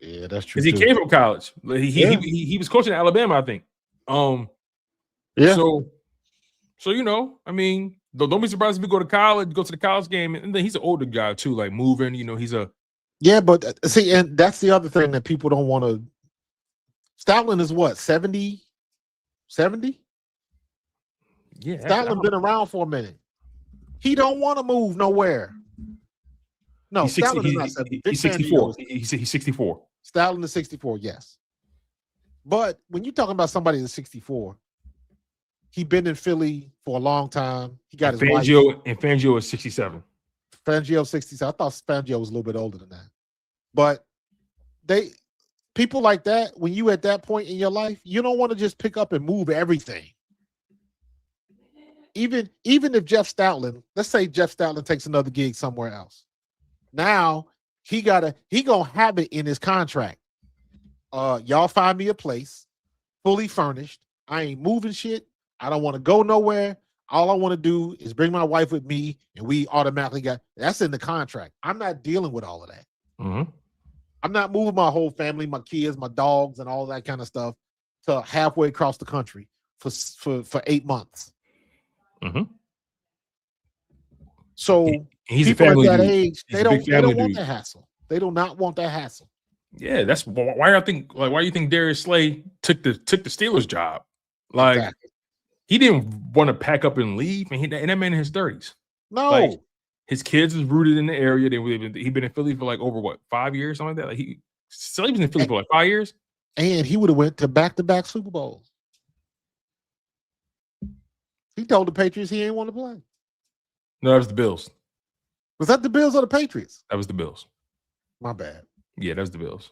Yeah, that's true. Because he came from college. He was coaching at Alabama, I think. Yeah. So you know, I mean, don't be surprised if he go to the college game, and then he's an older guy too, like moving. You know, he's a but see, and that's the other thing that people don't want to. Stoutland is what 70? Yeah, Stoutland been around for a minute. He don't want to move nowhere. No, Stoutland is not 70. He's 64. He's 64. Stoutland is 64, yes. But when you're talking about somebody that's 64, he been in Philly for a long time. He got his wife. And Fangio is 67. Fangio 67. I thought Fangio was a little bit older than that. But people like that, when you at that point in your life, you don't want to just pick up and move everything. Even if Jeff Stoutland, let's say Jeff Stoutland takes another gig somewhere else. Now he gonna have it in his contract. Y'all find me a place, fully furnished. I ain't moving shit. I don't want to go nowhere. All I want to do is bring my wife with me, and we automatically that's in the contract. I'm not dealing with all of that. Mm-hmm. I'm not moving my whole family, my kids, my dogs, and all that kind of stuff to halfway across the country for 8 months. Mm-hmm. So he's people a family at that dude. age, He's they don't want dude. that hassle. They do not want that hassle. Yeah, that's why why you think Darius Slay took the Steelers job? Like Exactly. he didn't want to pack up and leave, and that man in his 30s. No. Like, his kids is rooted in the area. He'd been in Philly for like over 5 years, something like that. Like Slay was in Philly for like 5 years. And he would have went to back-to-back Super Bowls. He told the Patriots he ain't want to play. No, that was the Bills. Was that the Bills or the Patriots? That was the Bills. My bad. Yeah, that was the Bills.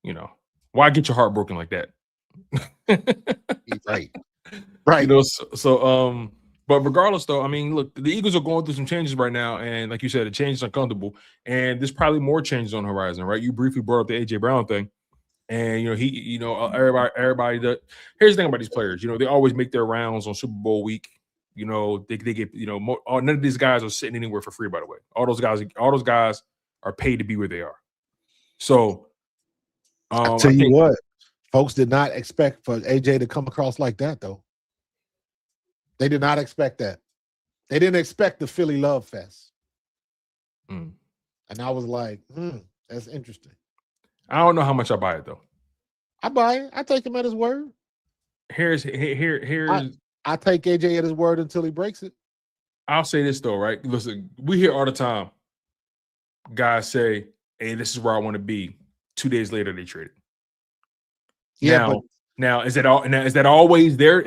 You know, why get your heart broken like that? Right. You know, but regardless, though, I mean, look, the Eagles are going through some changes right now, and like you said, the change is uncomfortable, and there's probably more changes on the horizon, right? You briefly brought up the AJ Brown thing, and everybody. Here's the thing about these players, they always make their rounds on Super Bowl week. They get none of these guys are sitting anywhere for free. By the way, all those guys are paid to be where they are. So, I tell you what, folks did not expect for AJ to come across like that, though. They did not expect that. They didn't expect the Philly Love Fest. Mm. And I was like, that's interesting. I don't know how much I buy it, though. I buy it. I take him at his word. Here's I take AJ at his word until he breaks it. I'll say this, though, right? Listen, we hear all the time guys say, hey, this is where I want to be. 2 days later, they traded. Yeah, Now, is that always their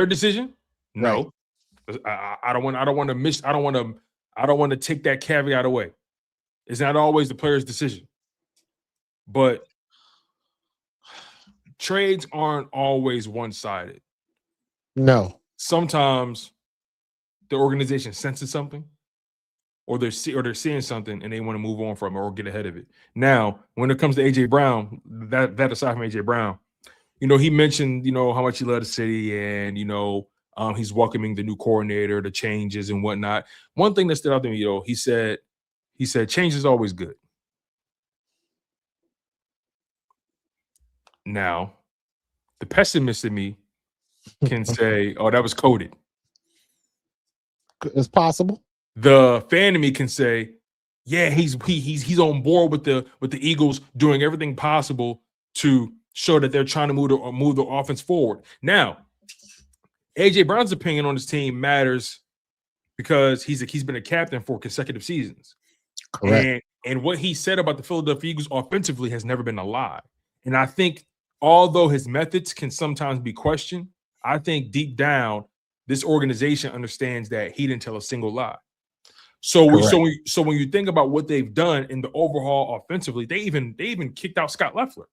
decision? No. Right. I don't want to take that caveat away. It's not always the player's decision. But trades aren't always one-sided. No. Sometimes the organization senses something or they're seeing something and they want to move on from it or get ahead of it. Now, when it comes to AJ Brown, that aside from AJ Brown, he mentioned, how much he loved the city and, he's welcoming the new coordinator, the changes and whatnot. One thing that stood out to me, he said change is always good. Now, the pessimist in me can say, oh, that was coded. It's possible. The fan in me can say, yeah, he's on board with the Eagles doing everything possible to show that they're trying to move the offense forward. Now, AJ Brown's opinion on his team matters because he's been a captain for consecutive seasons. Correct. And what he said about the Philadelphia Eagles offensively has never been a lie. And I think although his methods can sometimes be questioned, I think deep down this organization understands that he didn't tell a single lie. So when you think about what they've done in the overhaul offensively, they even kicked out Scott Leffler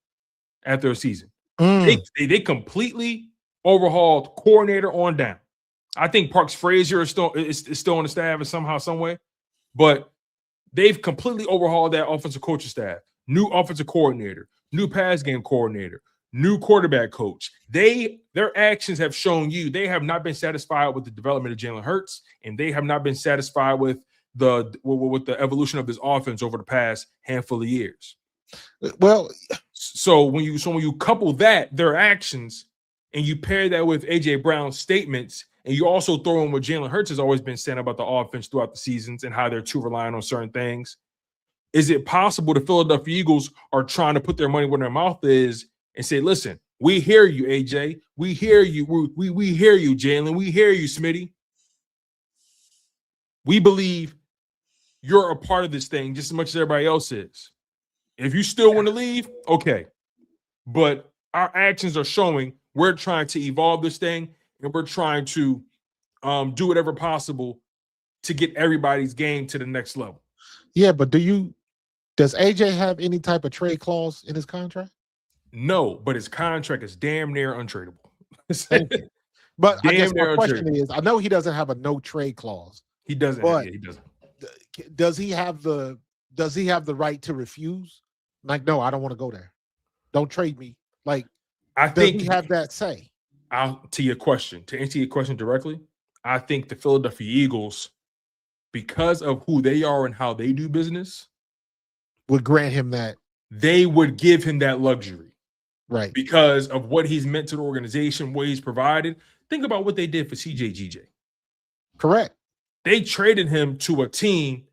after a season. They completely overhauled coordinator on down. I think Parks Frazier is still on the staff in somehow, some way, but they've completely overhauled that offensive coaching staff. New offensive coordinator, new pass game coordinator, new quarterback coach. Their actions have shown you they have not been satisfied with the development of Jalen Hurts, and they have not been satisfied with the evolution of this offense over the past handful of years. Well, so when you couple their actions, and you pair that with AJ Brown's statements, and you also throw in what Jalen Hurts has always been saying about the offense throughout the seasons and how they're too reliant on certain things, is it possible the Philadelphia Eagles are trying to put their money where their mouth is and say, listen, we hear you, AJ. We hear you. We hear you, Jalen. We hear you, Smitty. We believe you're a part of this thing just as much as everybody else is. If you still want to leave, okay. But our actions are showing we're trying to evolve this thing, and we're trying to do whatever possible to get everybody's game to the next level. Yeah, but does AJ have any type of trade clause in his contract? No, but his contract is damn near untradeable. But I guess my question is, I know he doesn't have a no trade clause. He doesn't. But he doesn't. Does he have the right to refuse? Like, no, I don't want to go there. Don't trade me. Like, I think he have that say. To answer your question directly, I think the Philadelphia Eagles, because of who they are and how they do business, would grant him that. They would give him that luxury. Right. Because of what he's meant to the organization, what he's provided. Think about what they did for CJ. Correct. They traded him to a team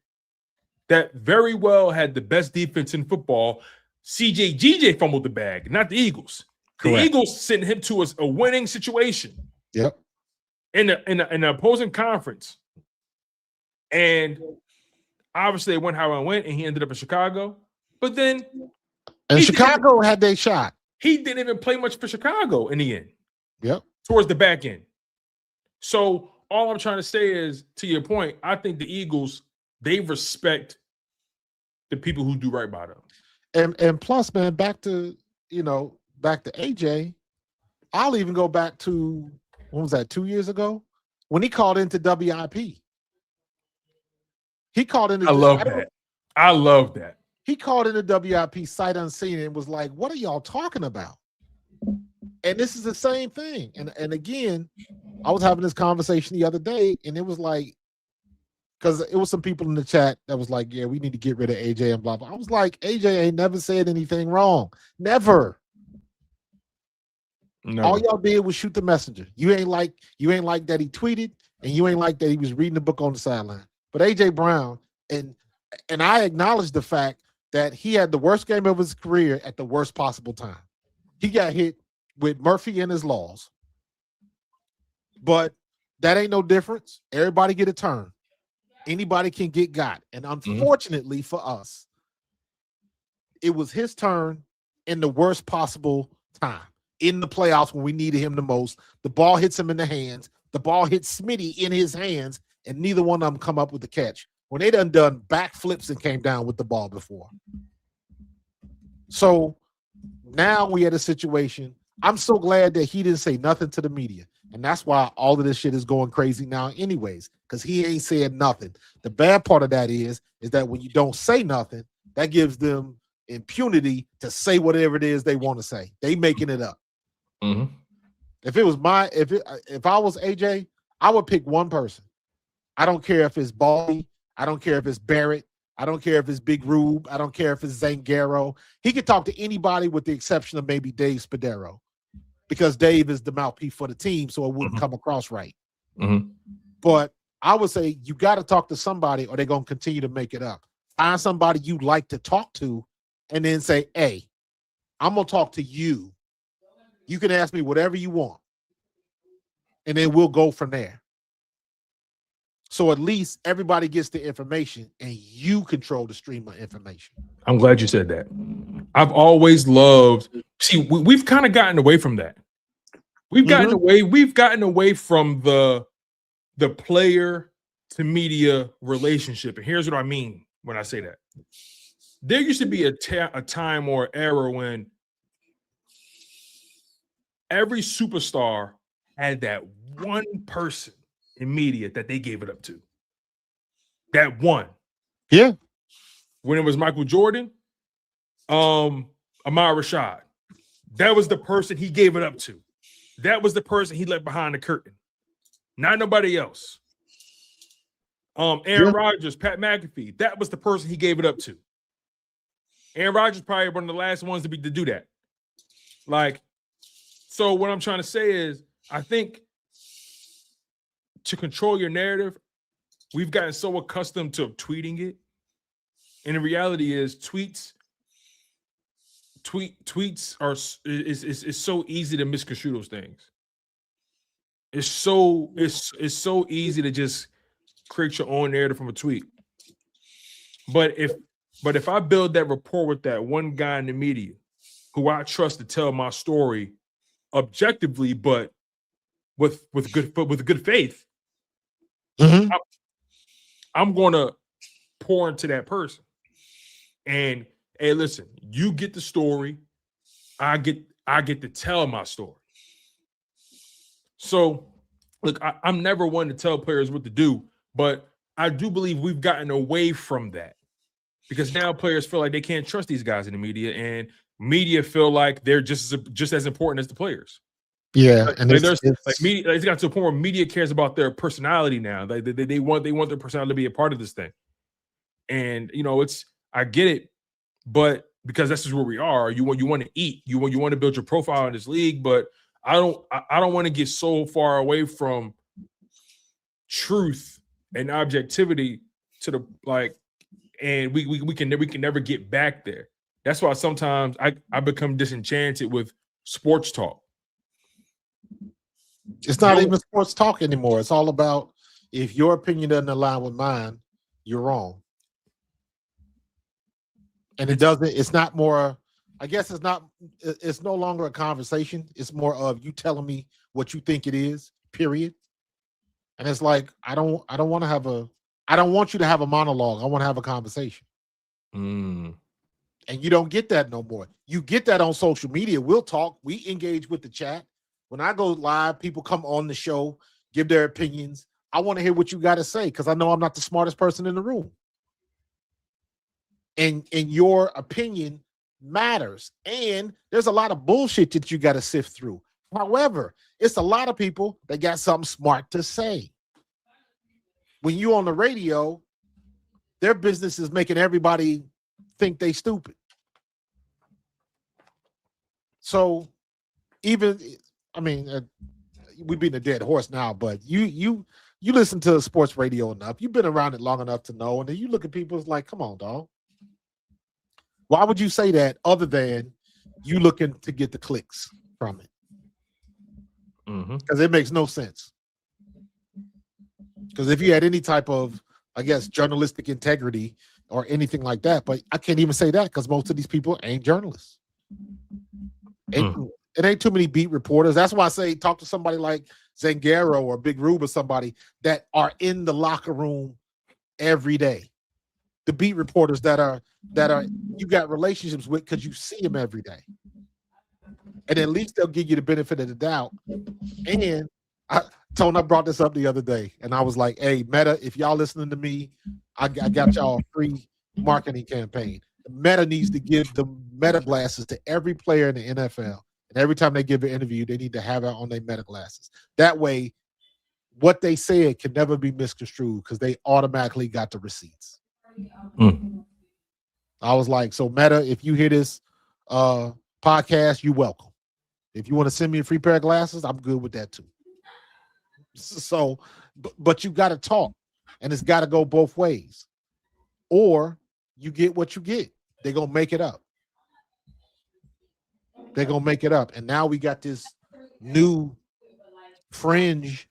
that very well had the best defense in football. CJ fumbled the bag, not the Eagles. Correct. The Eagles sent him to a winning situation. Yep. In the opposing conference. And obviously it went how it went, and he ended up in Chicago. But then Chicago had their shot. He didn't even play much for Chicago in the end. Yep. Towards the back end. So all I'm trying to say is, to your point, I think the Eagles, they respect the people who do right by them. And plus, man, back to AJ, I'll even go back to, when was that, 2 years ago? When he called into WIP. He called into I love that. He called into WIP sight unseen and was like, what are y'all talking about? And this is the same thing. And again, I was having this conversation the other day, and it was like, because it was some people in the chat that was like, yeah, we need to get rid of AJ and blah, blah. I was like, AJ ain't never said anything wrong. Never. All y'all did was shoot the messenger. You ain't like that he tweeted, and you ain't like that he was reading the book on the sideline. But AJ Brown, and I acknowledge the fact that he had the worst game of his career at the worst possible time. He got hit with Murphy and his laws. But that ain't no difference. Everybody get a turn. Anybody can get got. And unfortunately for us, it was his turn in the worst possible time. In the playoffs when we needed him the most. The ball hits him in the hands. The ball hits Smitty in his hands, and neither one of them come up with the catch. When they done backflips and came down with the ball before. So now we had a situation. I'm so glad that he didn't say nothing to the media. And that's why all of this shit is going crazy now anyways, because he ain't said nothing. The bad part of that is that when you don't say nothing, that gives them impunity to say whatever it is they want to say. They making it up. Mm-hmm. If I was AJ, I would pick one person. I don't care if it's Baldy. I don't care if it's Barrett. I don't care if it's Big Rube. I don't care if it's Zangaro. He could talk to anybody with the exception of maybe Dave Spadero, because Dave is the mouthpiece for the team, so it wouldn't come across right. Mm-hmm. But I would say you got to talk to somebody or they're going to continue to make it up. Find somebody you like to talk to and then say, hey, I'm going to talk to you. You can ask me whatever you want. And then we'll go from there. So at least everybody gets the information and you control the stream of information. I'm glad you said that. I've always loved. See, we've kind of gotten away from that. We've gotten away from the player to media relationship. And here's what I mean when I say that. There used to be a time or era when every superstar had that one person in media that they gave it up to. That one. Yeah. When it was Michael Jordan, Ahmad Rashad, that was the person he gave it up to. That was the person he left behind the curtain. Not nobody else. Aaron Rodgers, Pat McAfee, that was the person he gave it up to. Aaron Rodgers probably one of the last ones to do that. Like, so what I'm trying to say is, I think to control your narrative, we've gotten so accustomed to tweeting it. And the reality is tweets are is so easy to misconstrue those things. It's so easy to just create your own narrative from a tweet. But if I build that rapport with that one guy in the media who I trust to tell my story objectively, but with good faith, I'm gonna pour into that person. And hey, listen, you get the story, I get to tell my story. So, look, I'm never one to tell players what to do, but I do believe we've gotten away from that because now players feel like they can't trust these guys in the media, and media feel like they're just as important as the players. Yeah, and there's like media. It's got to a point where media cares about their personality now. They want their personality to be a part of this thing, and I get it, but because this is where we are, you want to eat, you want to build your profile in this league, but I don't want to get so far away from truth and objectivity to the and we can never get back there. That's why sometimes I become disenchanted with sports talk. It's not even sports talk anymore. It's all about if your opinion doesn't align with mine, you're wrong. And it's not more, I guess it's no longer a conversation. It's more of you telling me what you think it is, period. And it's like, I don't want you to have a monologue. I want to have a conversation. And you don't get that no more. You get that on social media. We'll talk. We engage with the chat. When I go live, people come on the show, give their opinions. I want to hear what you got to say because I know I'm not the smartest person in the room. And your opinion matters. And there's a lot of bullshit that you got to sift through. However, it's a lot of people that got something smart to say. When you on the radio, their business is making everybody think they stupid. So even, we beating a dead horse now, but you listen to sports radio enough. You've been around it long enough to know. And then you look at people, it's like, come on, dog. Why would you say that other than you looking to get the clicks from it? Because it makes no sense. Because if you had any type of, I guess, journalistic integrity or anything like that, but I can't even say that because most of these people ain't journalists. It ain't too many beat reporters. That's why I say talk to somebody like Zangaro or Big Rube or somebody that are in the locker room every day. The beat reporters that are you got relationships with because you see them every day. and at least they'll give you the benefit of the doubt. And Tony brought this up the other day, and I was like, "Hey, Meta, if y'all listening to me, I got y'all a free marketing campaign. Meta needs to give the Meta glasses to every player in the NFL, and every time they give an interview, they need to have it on their Meta glasses. That way, what they said can never be misconstrued because they automatically got the receipts." I was like, "So Meta, if you hear this podcast, you're welcome. If you want to send me a free pair of glasses, I'm good with that too." So, but you got to talk, and it's got to go both ways, or you get what you get. They're gonna make it up. They're gonna make it up, and now we got this new fringe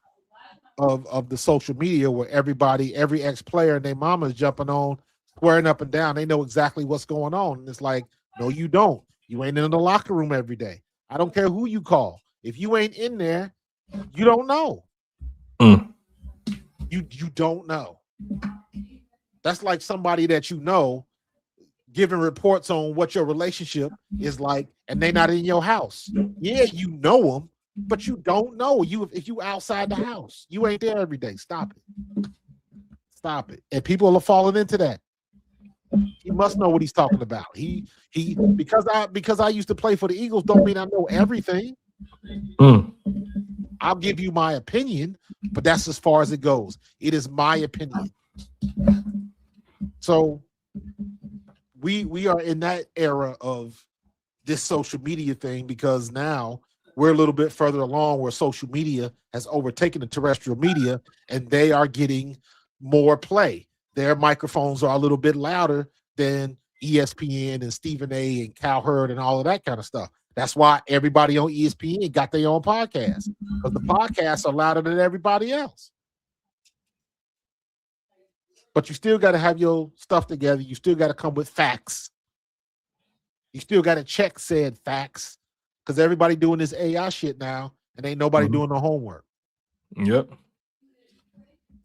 of the social media where everybody, every ex-player and their mama is jumping on, swearing up and down. They know exactly what's going on, and it's like, no, you don't. You ain't in the locker room every day. I don't care who you call. If you ain't in there, you don't know. You don't know. That's like somebody that you know giving reports on what your relationship is like, and they're not in your house. Yeah, you know them, but you don't know. If you outside the house, you ain't there every day. Stop it. Stop it. And people are falling into that. He must know what he's talking about. He because I used to play for the Eagles don't mean I know everything. I'll give you my opinion, but that's as far as it goes. It is my opinion. So we are in that era of this social media thing because now we're a little bit further along where social media has overtaken the terrestrial media and they are getting more play. Their microphones are a little bit louder than ESPN and Stephen A. and Cowherd and all of that kind of stuff. That's why everybody on ESPN got their own podcast, because the podcasts are louder than everybody else. But you still got to have your stuff together. You still got to come with facts. You still got to check said facts, because everybody doing this AI shit now, and ain't nobody doing the homework. Yep.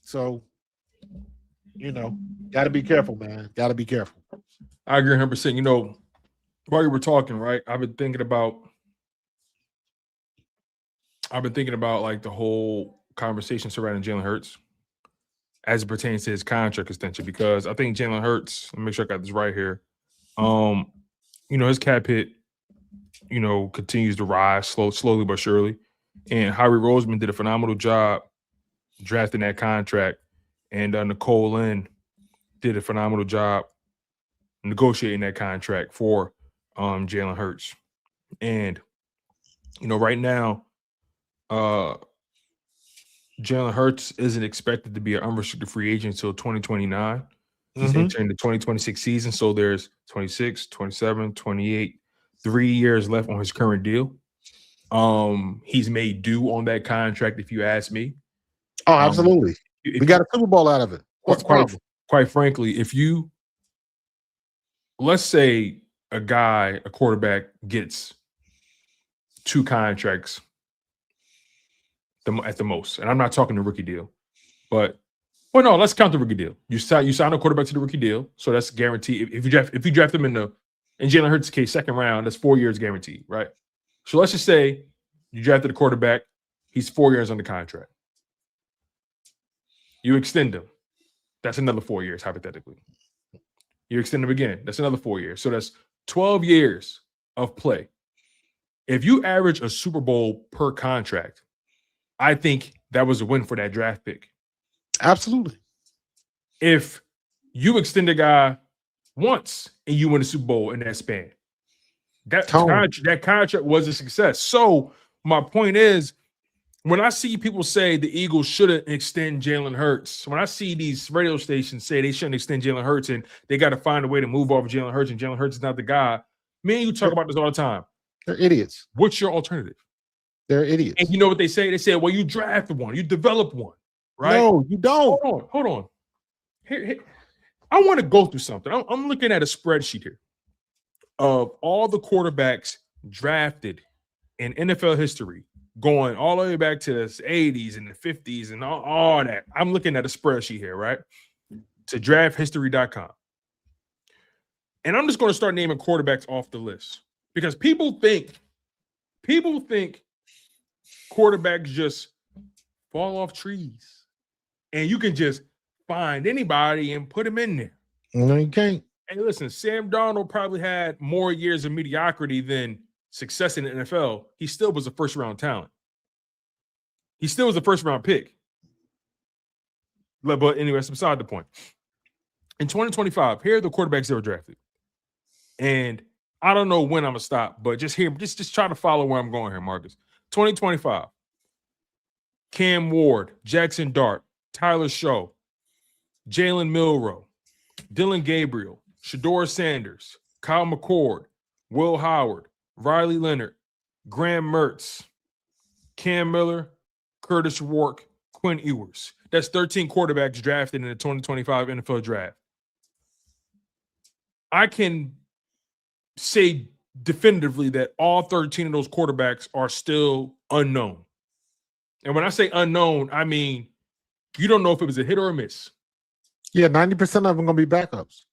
So, got to be careful, man. Got to be careful. I agree 100%. While you were talking, right, I've been thinking about like the whole conversation surrounding Jalen Hurts as it pertains to his contract extension, because I think Jalen Hurts, let me make sure I got this right here. His cap hit, continues to rise slowly but surely. And Howie Roseman did a phenomenal job drafting that contract. And Nolan did a phenomenal job negotiating that contract for Jalen Hurts. And, right now, Jalen Hurts isn't expected to be an unrestricted free agent until 2029. He's entering the 2026 season. So there's 26, 27, 28, 3 years left on his current deal. He's made due on that contract, if you ask me. Oh, absolutely. We got a Super Bowl out of it. What's the problem? Quite frankly, let's say a quarterback gets 2 contracts at the most, and I'm not talking the rookie deal, but no, let's count the rookie deal. You sign a quarterback to the rookie deal, so that's guaranteed. If you draft him in Jalen Hurts' case, second round, that's 4 years guaranteed, right? So let's just say you drafted a quarterback, he's 4 years under contract. You extend him, that's another 4 years, hypothetically. You extend him again, that's another 4 years. So that's 12 years of play. If you average a Super Bowl per contract, I think that was a win for that draft pick. Absolutely. If you extend a guy once and you win a Super Bowl in that span, that contract was a success. So my point is, when I see people say the Eagles shouldn't extend Jalen Hurts, when I see these radio stations say they shouldn't extend Jalen Hurts and they got to find a way to move off Jalen Hurts and Jalen Hurts is not the guy, me and you talk about this all the time. They're idiots. What's your alternative? They're idiots. And you know what they say? They say, well, you draft one, you develop one, right? No, you don't. Hold on. Here, I want to go through something. I'm looking at a spreadsheet here of all the quarterbacks drafted in NFL history, going all the way back to the 80s and the 50s and all that. I'm looking at a spreadsheet here, right? To drafthistory.com. And I'm just going to start naming quarterbacks off the list, because people think People think quarterbacks just fall off trees and you can just find anybody and put him in there. No, you can't. Hey, listen, Sam Darnold probably had more years of mediocrity than success in the NFL. He still was a first-round talent. He still was a first-round pick. But anyway, that's beside the point. In 2025, here are the quarterbacks that were drafted. And I don't know when I'm going to stop, but just try to follow where I'm going here, Marcus. 2025, Cam Ward, Jackson Dart, Tyler Shaw, Jalen Milroe, Dylan Gabriel, Shedeur Sanders, Kyle McCord, Will Howard, Riley Leonard, Graham Mertz, Cam Miller, Curtis Rourke, Quinn Ewers. That's 13 quarterbacks drafted in the 2025 NFL draft. I can say definitively that all 13 of those quarterbacks are still unknown. And when I say unknown, I mean you don't know if it was a hit or a miss. Yeah, 90% of them gonna be backups.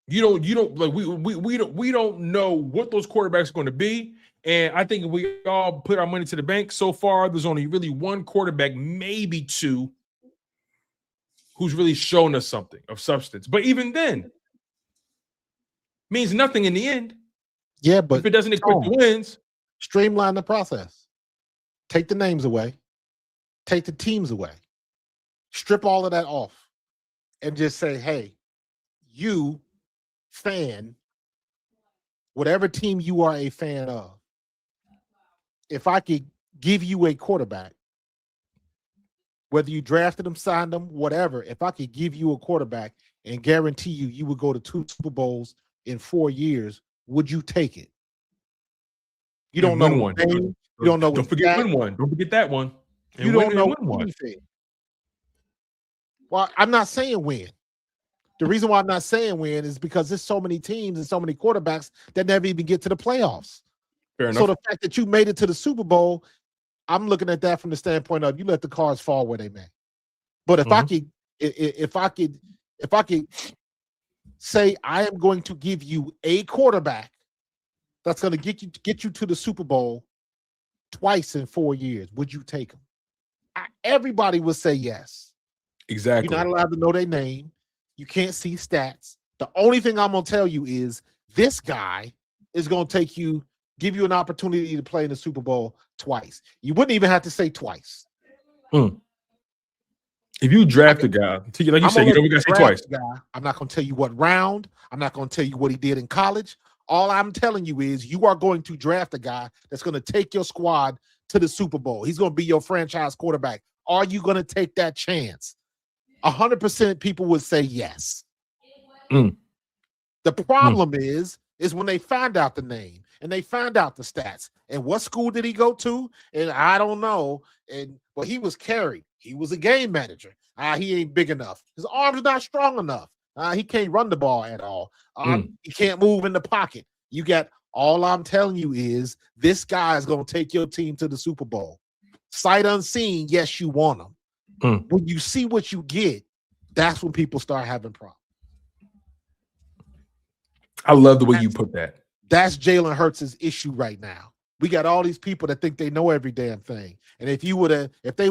You don't like we don't know what those quarterbacks are going to be. And I think if we all put our money to the bank, so far there's only really one quarterback, maybe two, who's really shown us something of substance. But even then, means nothing in the end. Yeah, but if it doesn't equate to wins, streamline the process. Take the names away. Take the teams away. Strip all of that off. And just say, hey, you fan, whatever team you are a fan of, if I could give you a quarterback, whether you drafted him, signed him, whatever, if I could give you a quarterback and guarantee you would go to 2 Super Bowls in 4 years, would you take it? You don't know one. You don't know. Don't forget win one. Don't forget that one. And you don't know one. anything. Well, I'm not saying win. The reason why I'm not saying win is because there's so many teams and so many quarterbacks that never even get to the playoffs. Fair enough. So the fact that you made it to the Super Bowl, I'm looking at that from the standpoint of you let the cards fall where they may. But if I could say I am going to give you a quarterback that's going to get you to the Super Bowl twice in 4 years, would you take him? Everybody would say yes. Exactly. You're not allowed to know their name. You can't see stats. The only thing I'm going to tell you is this guy is going to give you an opportunity to play in the Super Bowl twice. You wouldn't even have to say twice. If you draft a guy, like you said, you got to say twice. I'm not going to tell you what round. I'm not going to tell you what he did in college. All I'm telling you is you are going to draft a guy that's going to take your squad to the Super Bowl. He's going to be your franchise quarterback. Are you going to take that chance? 100% people would say yes. The problem is when they find out the name and they find out the stats and what school did he go to? And I don't know. But he was carried. He was a game manager. He ain't big enough. His arm's not strong enough. He can't run the ball at all. He can't move in the pocket. All I'm telling you is this guy is going to take your team to the Super Bowl. Sight unseen, yes, you want him. When you see what you get, that's when people start having problems. I love the way you put that. That's Jalen Hurts' issue right now. We got all these people that think they know every damn thing. And if they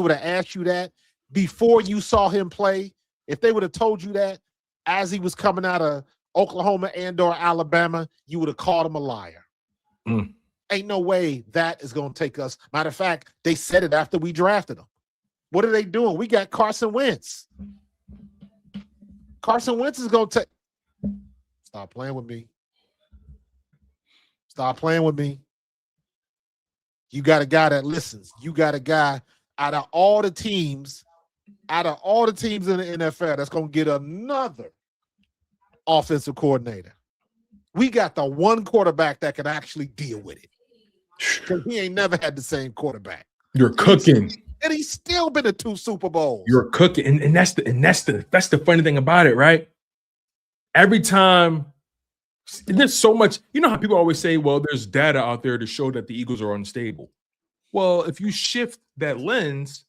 would have asked you that before you saw him play, if they would have told you that as he was coming out of Oklahoma and/or Alabama, you would have called him a liar. Ain't no way that is going to take us. Matter of fact, they said it after we drafted him. What are they doing? We got Carson Wentz. Carson Wentz is going to take. Stop playing with me. Stop playing with me. You got a guy that listens. You got a guy out of all the teams in the NFL that's going to get another offensive coordinator. We got the one quarterback that can actually deal with it. Because he ain't never had the same quarterback. You're cooking. And he's still been to 2 Super Bowls. You're cooking. And that's the funny thing about it, right? Every time there's so much, you know how people always say, well, there's data out there to show that the Eagles are unstable. Well, if you shift that lens,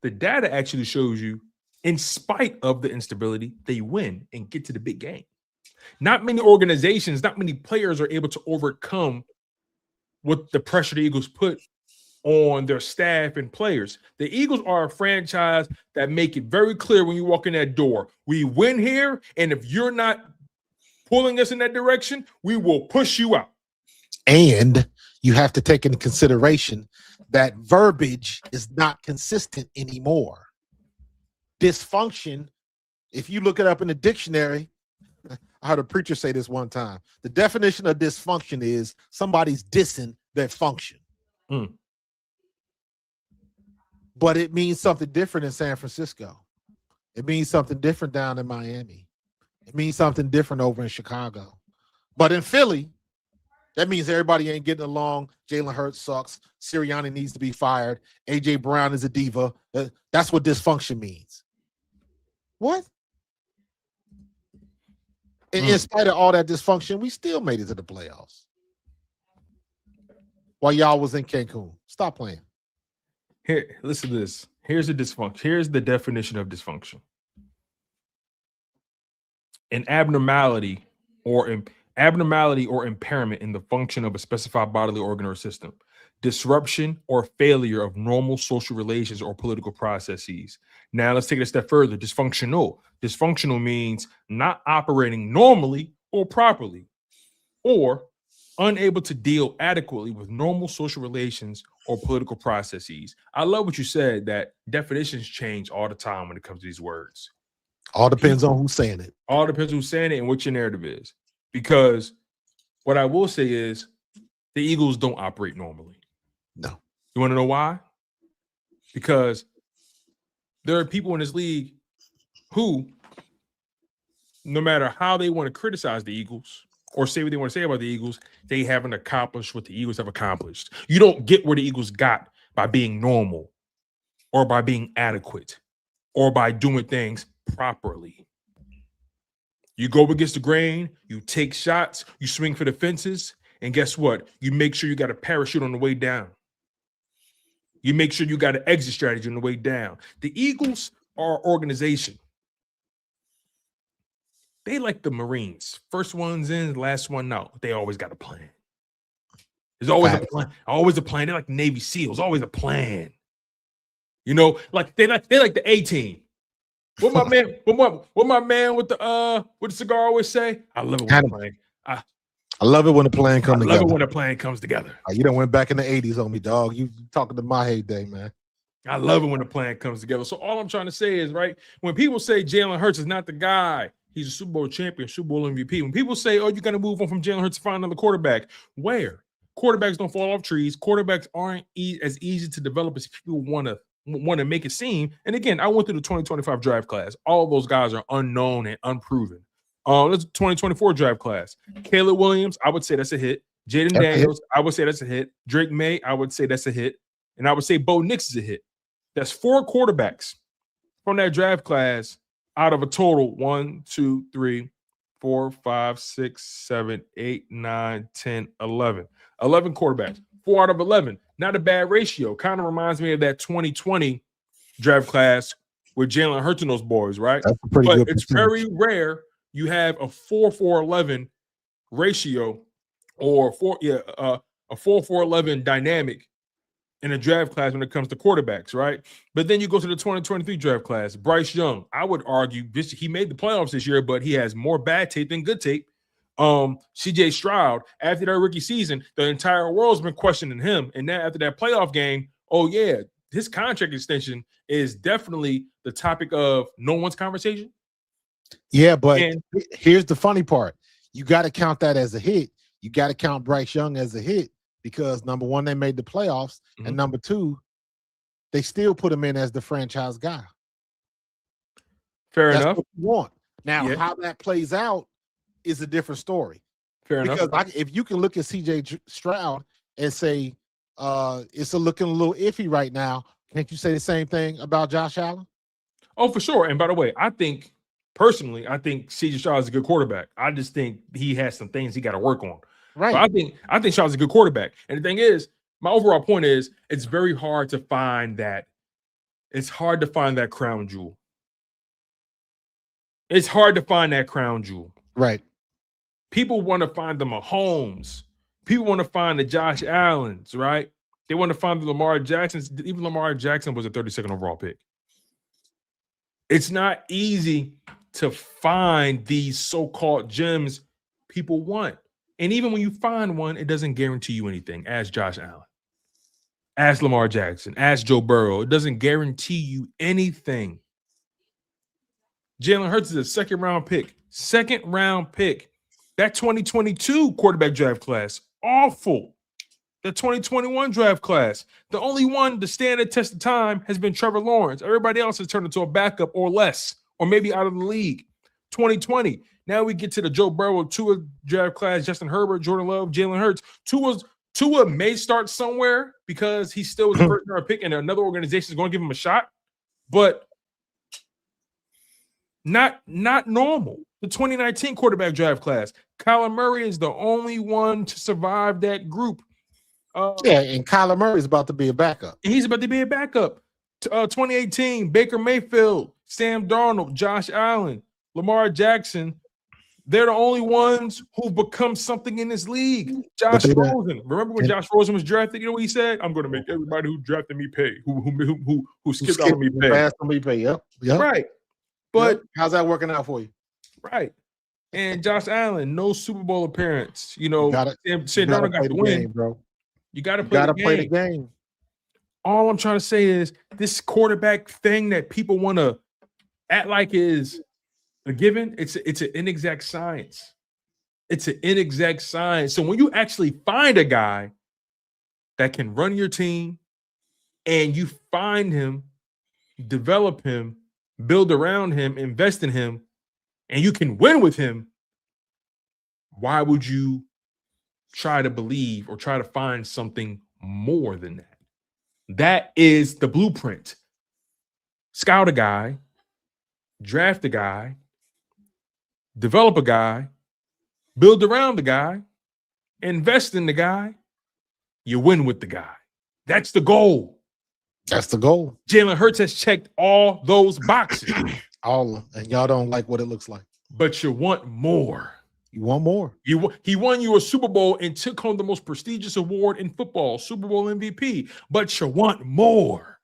the data actually shows you, in spite of the instability, they win and get to the big game. Not many organizations, not many players are able to overcome with the pressure the Eagles put on their staff and players. The Eagles are a franchise that make it very clear when you walk in that door, we win here, and if you're not pulling us in that direction, we will push you out. And you have to take into consideration that verbiage is not consistent anymore. Dysfunction, if you look it up in the dictionary, I heard a preacher say this one time. The definition of dysfunction is somebody's dissing their function. But it means something different in San Francisco. It means something different down in Miami. It means something different over in Chicago. But in Philly, that means everybody ain't getting along. Jalen Hurts sucks. Sirianni needs to be fired. A.J. Brown is a diva. That's what dysfunction means. What? And in spite of all that dysfunction, we still made it to the playoffs. While y'all was in Cancun. Stop playing. Here, listen to this. Here's the dysfunction. Here's the definition of dysfunction. An abnormality or impairment in the function of a specified bodily organ or system. Disruption or failure of normal social relations or political processes. Now let's take it a step further. Dysfunctional. Dysfunctional means not operating normally or properly, or unable to deal adequately with normal social relations or political processes. I love what you said, that definitions change all the time when it comes to these words. All depends on who's saying it. All depends on who's saying it and what your narrative is. Because what I will say is the Eagles don't operate normally. No. You want to know why? Because there are people in this league who, no matter how they want to criticize the Eagles or say what they want to say about the Eagles, they haven't accomplished what the Eagles have accomplished. You don't get where the Eagles got by being normal or by being adequate or by doing things properly. You go against the grain, you take shots, you swing for the fences, and guess what? You make sure you got a parachute on the way down. You make sure you got an exit strategy on the way down. The Eagles are an organization. They like the Marines. First one's in, last one out. They always got a plan. There's always a plan. Always a plan. They're like the Navy SEALs. Always a plan. You know, like they like the A team. What my man? What my man with the cigar always say? I love it when the plan. I love it when the plan comes together. I love it when the plan comes together. You done went back in the 80s on me, dog. You talking to my heyday, man. I love it when the plan comes together. So all I'm trying to say is, right, when people say Jalen Hurts is not the guy, he's a Super Bowl champion, Super Bowl MVP. When people say, oh, you're going to move on from Jalen Hurts to find another quarterback, where? Quarterbacks don't fall off trees. Quarterbacks aren't as easy to develop as people want to make it seem. And again, I went through the 2025 draft class. All of those guys are unknown and unproven. Let's 2024 draft class. Caleb Williams, I would say that's a hit. Jaden Daniels, I would say that's a hit. Drake May, I would say that's a hit. And I would say Bo Nix is a hit. That's 4 quarterbacks from that draft class out of a total 1, 2, 3, 4, 5, 6, 7, 8, 9, 10, 11. 11 quarterbacks. 4 out of 11. Not a bad ratio. Kind of reminds me of that 2020 draft class with Jalen Hurts and those boys, right? That's a pretty but good it's percentage. very rare you have a 4-4-11 ratio or a 4-4-11 dynamic in a draft class when it comes to quarterbacks, right? But then you go to the 2023 draft class. Bryce Young, I would argue he made the playoffs this year, but he has more bad tape than good tape. CJ Stroud, after that rookie season, the entire world's been questioning him. And now after that playoff game, oh yeah, his contract extension is definitely the topic of no one's conversation. Yeah, but here's the funny part. You got to count that as a hit. You got to count Bryce Young as a hit because, number one, they made the playoffs. Mm-hmm. And number two, they still put him in as the franchise guy. Fair enough. What you want. Now, how that plays out is a different story. Fair enough. Because if you can look at CJ Stroud and say it's looking a little iffy right now, can't you say the same thing about Josh Allen? Oh, for sure. And by the way, I think CJ Stroud is a good quarterback. I just think he has some things he got to work on. Right. But I think Stroud's a good quarterback. And the thing is, my overall point is it's very hard to find that. It's hard to find that crown jewel. It's hard to find that crown jewel. Right. People want to find the Mahomes, People want to find the Josh Allens, right? They want to find the Lamar Jacksons. Even Lamar Jackson was a 32nd overall pick. It's not easy to find these so-called gems people want. And even when you find one, it doesn't guarantee you anything. Ask Josh Allen. Ask Lamar Jackson. Ask Joe Burrow. It doesn't guarantee you anything. Jalen Hurts is a second-round pick. Second-round pick. That 2022 quarterback draft class, awful. The 2021 draft class, the only one to stand the test of time has been Trevor Lawrence. Everybody else has turned into a backup or less, or maybe out of the league. 2020. Now we get to the Joe Burrow, Tua draft class, Justin Herbert, Jordan Love, Jalen Hurts. Tua may start somewhere because he still was a first-round pick and another organization is going to give him a shot, but not normal. The 2019 quarterback draft class, Kyler Murray is the only one to survive that group. And Kyler Murray is about to be a backup. He's about to be a backup. 2018, Baker Mayfield, Sam Darnold, Josh Allen, Lamar Jackson. They're the only ones who've become something in this league. Josh Rosen. Remember when Josh Rosen was drafted? You know what he said? I'm going to make everybody who drafted me pay. Who skipped out on me pay. Fast on me pay. Yep. Right. But how's that working out for you? Right. And Josh Allen, no Super Bowl appearance. You know, Sam Darnold got to win, game, bro. You got to play the game. All I'm trying to say is this quarterback thing that people want to act like is a given. It's an inexact science. It's an inexact science. So when you actually find a guy that can run your team and you find him, develop him, build around him, invest in him, and you can win with him, why would you try to believe or try to find something more than that? That is the blueprint. Scout a guy, draft a guy, develop a guy, build around the guy, invest in the guy, you win with the guy. That's the goal. That's the goal. Jalen Hurts has checked all those boxes. And y'all don't like what it looks like. But you want more. You want more. He won you a Super Bowl and took home the most prestigious award in football, Super Bowl MVP. But you want more.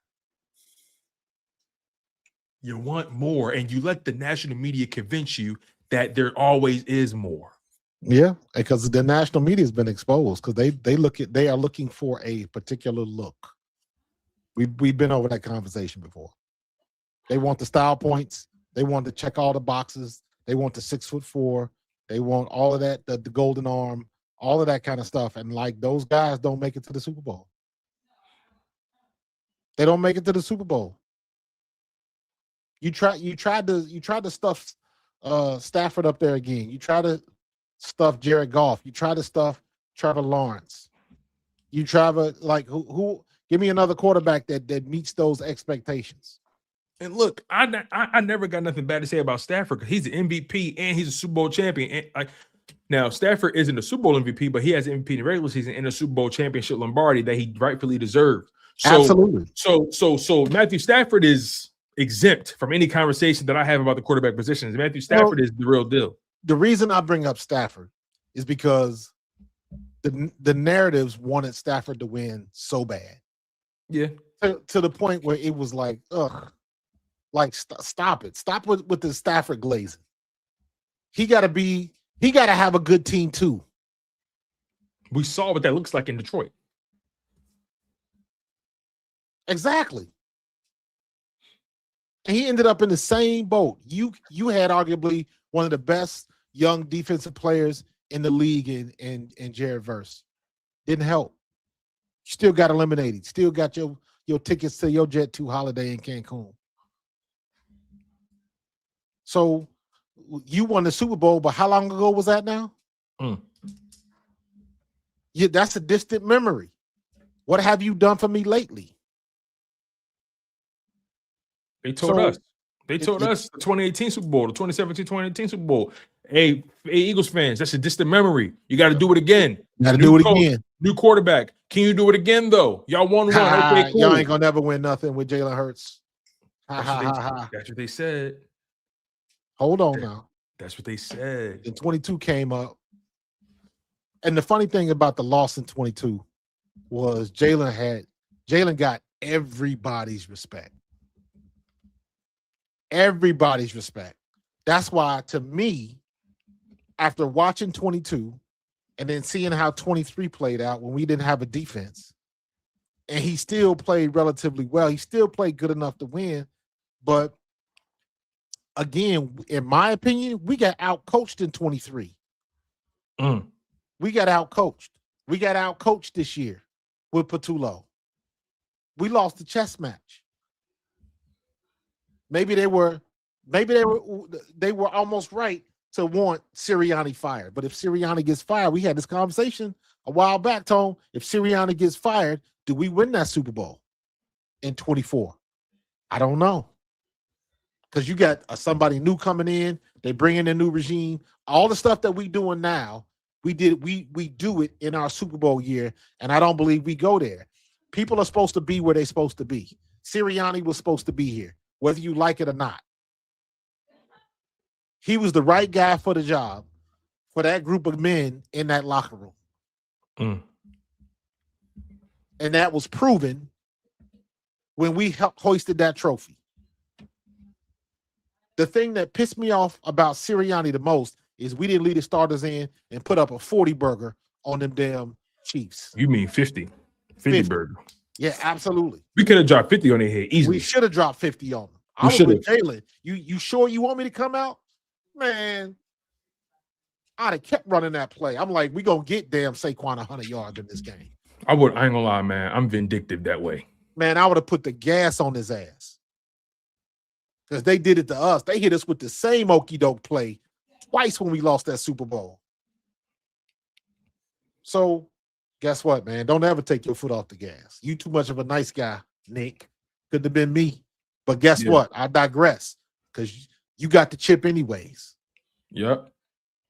You want more. And you let the national media convince you that there always is more. Yeah, because the national media has been exposed because they are looking for a particular look. We've been over that conversation before. They want the style points. They want to check all the boxes. They want the 6'4". They want all of that, the golden arm, all of that kind of stuff. And like those guys don't make it to the Super Bowl. They don't make it to the Super Bowl. You tried to stuff Stafford up there again. You try to stuff Jared Goff. You try to stuff Trevor Lawrence. You try to who give me another quarterback that meets those expectations. And look, I never got nothing bad to say about Stafford because he's an MVP and he's a Super Bowl champion. And now Stafford isn't a Super Bowl MVP, but he has MVP in the regular season and a Super Bowl championship Lombardi that he rightfully deserved. So, absolutely. So Matthew Stafford is exempt from any conversation that I have about the quarterback positions. Matthew Stafford is the real deal. The reason I bring up Stafford is because the narratives wanted Stafford to win so bad. Yeah. To the point where it was like, ugh. Like, stop it. Stop with the Stafford glazing. He got to have a good team too. We saw what that looks like in Detroit. Exactly. And he ended up in the same boat. You had arguably one of the best young defensive players in the league in Jared Verse. Didn't help. Still got eliminated. Still got your tickets to your Jet 2 holiday in Cancun. So you won the Super Bowl, but how long ago was that now? Yeah, that's a distant memory. What have you done for me lately? They told us. They told us the 2018 Super Bowl, the 2017-2018 Super Bowl. Hey, Eagles fans, that's a distant memory. You got to do it again. Got to do it again. New quarterback. Can you do it again, though? Y'all won one. Okay, cool. Y'all ain't going to never win nothing with Jalen Hurts. That's what they said. Hold on now. That's what they said. Then 22 came up. And the funny thing about the loss in 22 was Jalen got everybody's respect. Everybody's respect. That's why, to me, after watching 22 and then seeing how 23 played out when we didn't have a defense, and he still played relatively well. He still played good enough to win. But again, in my opinion, we got outcoached in 23. We got outcoached. We got outcoached this year with Patullo. We lost the chess match. Maybe they were almost right to want Sirianni fired. But if Sirianni gets fired, we had this conversation a while back, Tone. If Sirianni gets fired, do we win that Super Bowl in 24? I don't know. Because you got somebody new coming in. They bring in a new regime. All the stuff that we doing now, we do it in our Super Bowl year, and I don't believe we go there. People are supposed to be where they're supposed to be. Sirianni was supposed to be here, whether you like it or not. He was the right guy for the job, for that group of men in that locker room. And that was proven when we hoisted that trophy. The thing that pissed me off about Sirianni the most is we didn't lead the starters in and put up a 40 burger on them damn Chiefs. You mean 50? 50 burger. Yeah, absolutely. We could have dropped 50 on their head easily. We should have dropped 50 on them. I was with Jalen. You sure you want me to come out? Man, I'd have kept running that play. I'm like, we going to get damn Saquon 100 yards in this game. I ain't gonna lie, man. I'm vindictive that way. Man, I would have put the gas on his ass. Because they did it to us. They hit us with the same okie doke play twice when we lost that Super Bowl. So, guess what, man? Don't ever take your foot off the gas. You too much of a nice guy, Nick. Could have been me. But guess what? I digress. Because you got the chip anyways. Yep.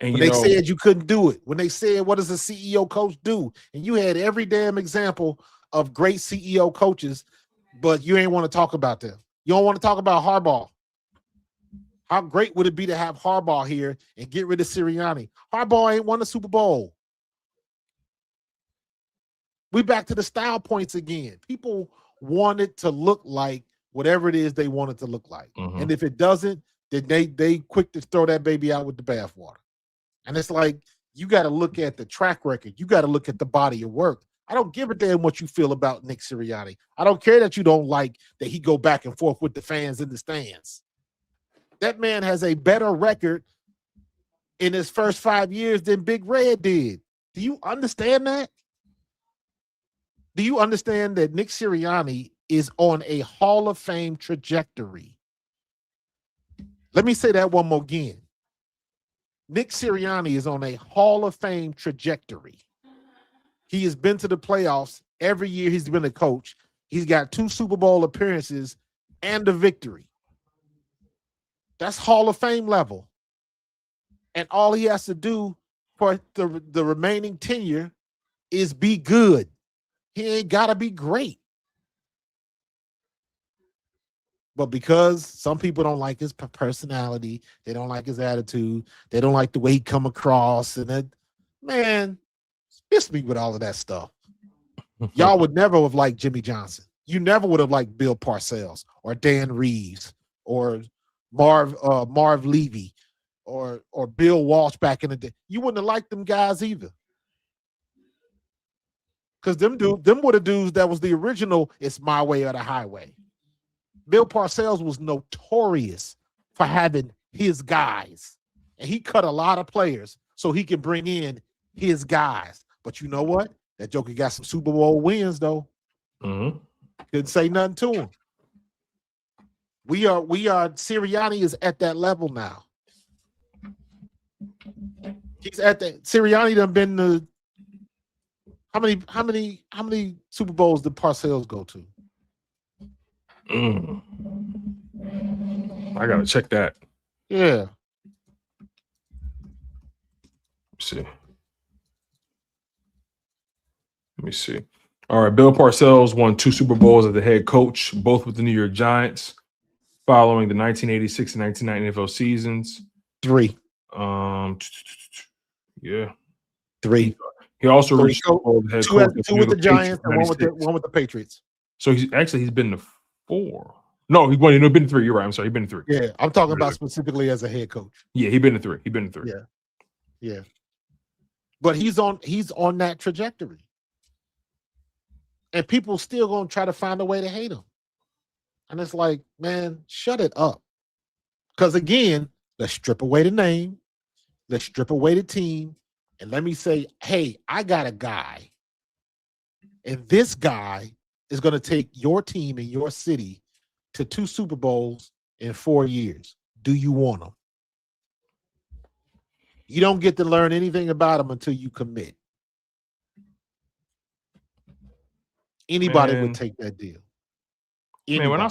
And when they said you couldn't do it, when they said, what does a CEO coach do? And you had every damn example of great CEO coaches, but you ain't want to talk about them. You don't want to talk about Harbaugh. How great would it be to have Harbaugh here and get rid of Sirianni? Harbaugh ain't won a Super Bowl. We back to the style points again. People want it to look like whatever it is they want it to look like. And if it doesn't, then they quick to throw that baby out with the bathwater. And it's like, you got to look at the track record. You got to look at the body of work. I don't give a damn what you feel about Nick Sirianni. I don't care that you don't like that he go back and forth with the fans in the stands. That man has a better record in his first 5 years than Big Red did. Do you understand that? Do you understand that Nick Sirianni is on a Hall of Fame trajectory? Let me say that one more again. Nick Sirianni is on a Hall of Fame trajectory. He has been to the playoffs every year he's been a coach. He's got 2 Super Bowl appearances and a victory. That's Hall of Fame level. And all he has to do for the remaining tenure is be good. He ain't got to be great. But because some people don't like his personality, they don't like his attitude, they don't like the way he come across, and that, man, miss me with all of that stuff. Y'all would never have liked Jimmy Johnson. You never would have liked Bill Parcells or Dan Reeves or Marv Levy or Bill Walsh back in the day. You wouldn't have liked them guys either. Because them were the dudes that was the original "it's my way or the highway." Bill Parcells was notorious for having his guys. And he cut a lot of players so he can bring in his guys. But you know what? That joker got some Super Bowl wins, though. Couldn't say nothing to him. We are Sirianni is at that level now. He's at that. Sirianni done been to how many Super Bowls did Parcells go to? I gotta check that. Yeah. Let me see. All right, Bill Parcells won 2 Super Bowls as the head coach, both with the New York Giants, following the 1986 and 1990 NFL seasons. 3. Yeah. 3. He also So reached the head two coach with the Giants and Patriots, one with the Patriots. So he's been to 4. No, he's been to 3. You're right. I'm sorry. He's been to 3. Yeah, I'm talking about specifically as a head coach. Yeah, he's been to 3. He's been to 3. Yeah. But he's on that trajectory. And people still gonna try to find a way to hate him. And it's like, man, shut it up. Because again, let's strip away the name, let's strip away the team, and let me say, hey, I got a guy, and this guy is going to take your team and your city to 2 Super Bowls in 4 years. Do you want him? You don't get to learn anything about him until you commit. Anybody would take that deal. Anybody. Man, when I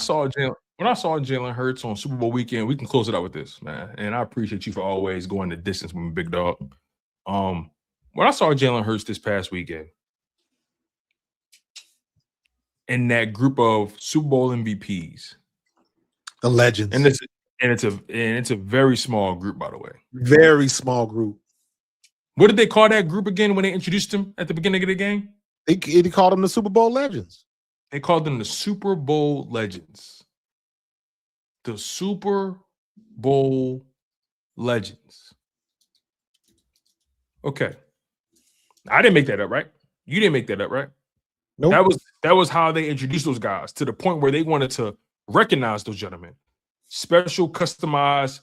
saw Jalen Hurts on Super Bowl weekend, we can close it out with this, man. And I appreciate you for always going the distance with me, big dog. When I saw Jalen Hurts this past weekend, in that group of Super Bowl MVPs, the legends, and it's a very small group, by the way. Very small group. What did they call that group again when they introduced him at the beginning of the game? They called them the Super Bowl legends. They called them the Super Bowl legends. The Super Bowl legends. Okay. I didn't make that up, right? You didn't make that up, right? No. Nope. That was how they introduced those guys, to the point where they wanted to recognize those gentlemen. Special customized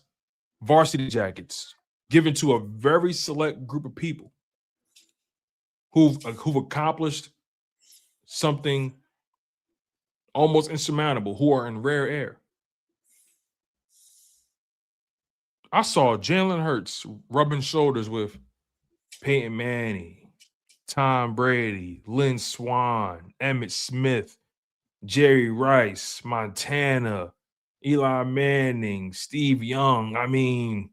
varsity jackets given to a very select group of people who've accomplished something almost insurmountable, who are in rare air. I saw Jalen Hurts rubbing shoulders with Peyton Manning, Tom Brady, Lynn Swann, Emmitt Smith, Jerry Rice, Montana, Eli Manning, Steve Young. I mean,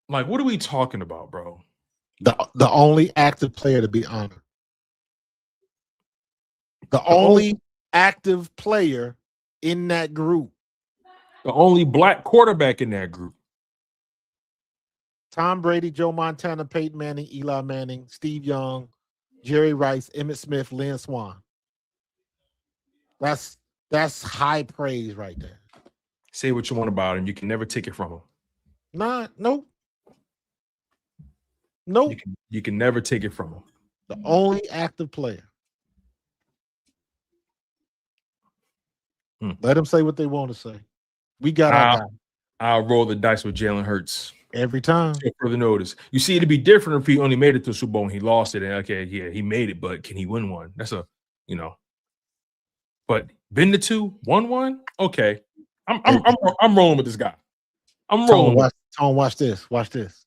like, what are we talking about, bro? The only active player to be honored. The only active player in that group. The only black quarterback in that group. Tom Brady, Joe Montana, Peyton Manning, Eli Manning, Steve Young, Jerry Rice, Emmitt Smith, Lynn Swann. That's high praise right there. Say what you want about him. You can never take it from him. Nope. You can never take it from him. The only active player. Let them say what they want to say. We got our guy. I'll roll the dice with Jalen Hurts every time. For the notice. You see, it'd be different if he only made it to the Super Bowl and he lost it. And okay, yeah, he made it, but can he win one? That's But been to 2, won 1. Okay, I'm rolling with this guy. I'm rolling. Tone, watch this. Watch this.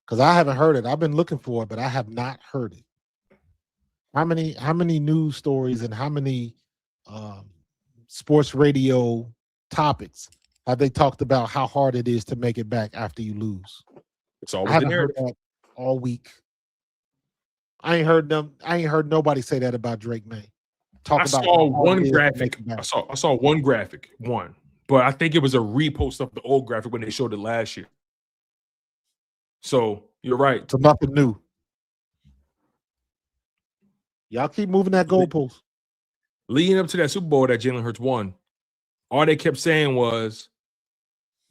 Because I haven't heard it. I've been looking for it, but I have not heard it. How many news stories and how many sports radio topics have they talked about how hard it is to make it back after you lose? It's always I haven't heard that all week. I ain't heard nobody say that about Drake May. I saw one graphic, but I think it was a repost of the old graphic when they showed it last year. So you're right. So nothing new. Y'all keep moving that goalpost. Leading up to that Super Bowl that Jalen Hurts won, all they kept saying was,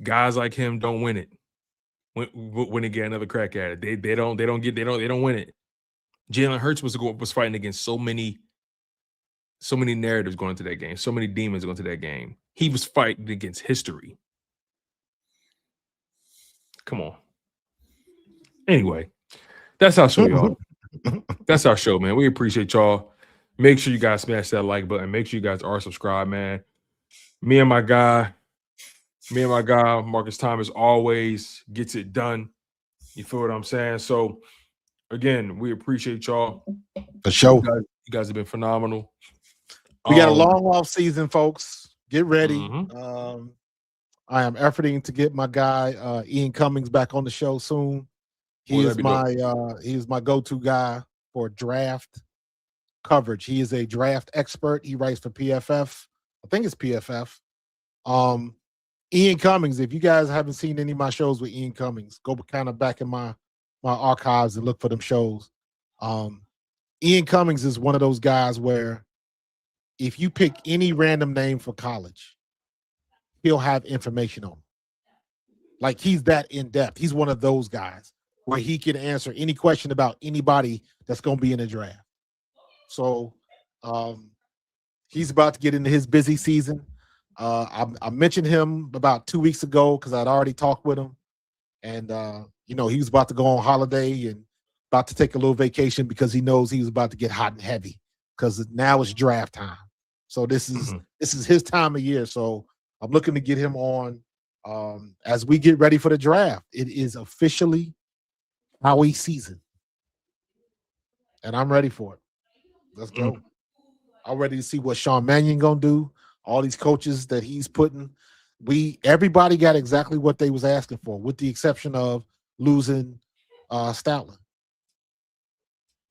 guys like him don't win it. When they get another crack at it, they don't win it. Jalen Hurts was fighting against so many narratives going into that game, so many demons going into that game. He was fighting against history. Come on. Anyway, that's our show, y'all. That's our show, man. We appreciate y'all. Make sure you guys smash that like button. Make sure you guys are subscribed, man. Me and my guy, Markus Thomas, always gets it done. You feel what I'm saying? So, again, we appreciate y'all. For sure. You guys have been phenomenal. We got a long off season, folks. Get ready. Mm-hmm. I am efforting to get my guy Ian Cummings back on the show soon. He is my go-to guy for draft coverage. He is a draft expert. He writes for PFF. I think it's PFF. Ian Cummings, if you guys haven't seen any of my shows with Ian Cummings, go kind of back in my my archives and look for them shows. Ian Cummings is one of those guys where if you pick any random name for college, he'll have information on him. Like, he's that in depth. He's one of those guys where he can answer any question about anybody that's going to be in the draft. So he's about to get into his busy season. I mentioned him about 2 weeks ago because I'd already talked with him. And, he was about to go on holiday and about to take a little vacation because he knows he was about to get hot and heavy because now it's draft time. So this is his time of year. So I'm looking to get him on as we get ready for the draft. It is officially Howie season. And I'm ready for it. Let's go. I'm ready to see what Sean Mannion gonna do. All these coaches that he's putting. Everybody got exactly what they was asking for, with the exception of losing Stoutland.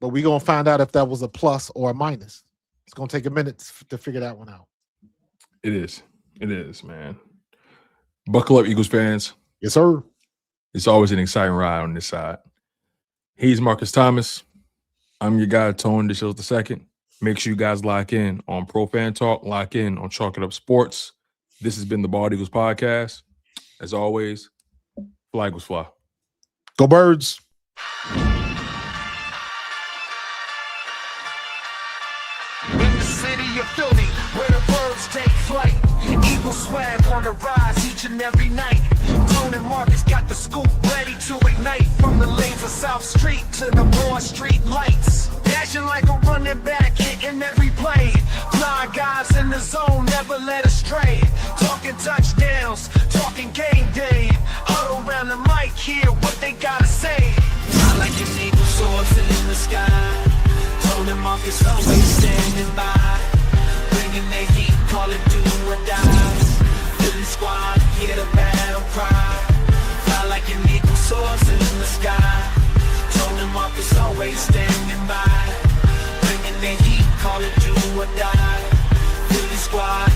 But we're gonna find out if that was a plus or a minus. It's gonna take a minute to figure that one out. It is, man. Buckle up, Eagles fans. Yes, sir. It's always an exciting ride on this side. He's Markus Thomas. I'm your guy, Tone DeShields II. Make sure you guys lock in on Pro Fan Talk, lock in on Chalk It Up Sports. This has been the Bald Eagles Podcast. As always, fly Eagles fly. Go Birds. In the city of Philly, where the birds take flight, Eagle swag on the rise each and every night. Tone and Markus got the scoop ready to ignite. From the lanes of South Street to the Broad Street lights, dashing like a running back, hitting every play. Blind guys in the zone, never led astray. Talking touchdowns, talking game day. Huddle around the mic, hear what they gotta say. I like an eagle soaring in the sky. Tone and Markus always standing by, bringing their heat, call it do or die. Philly squad, hear the battle cry. Fly like an eagle soaring in the sky. Tone and Markus always standing by, bringing their heat, call it do or die. Philly squad.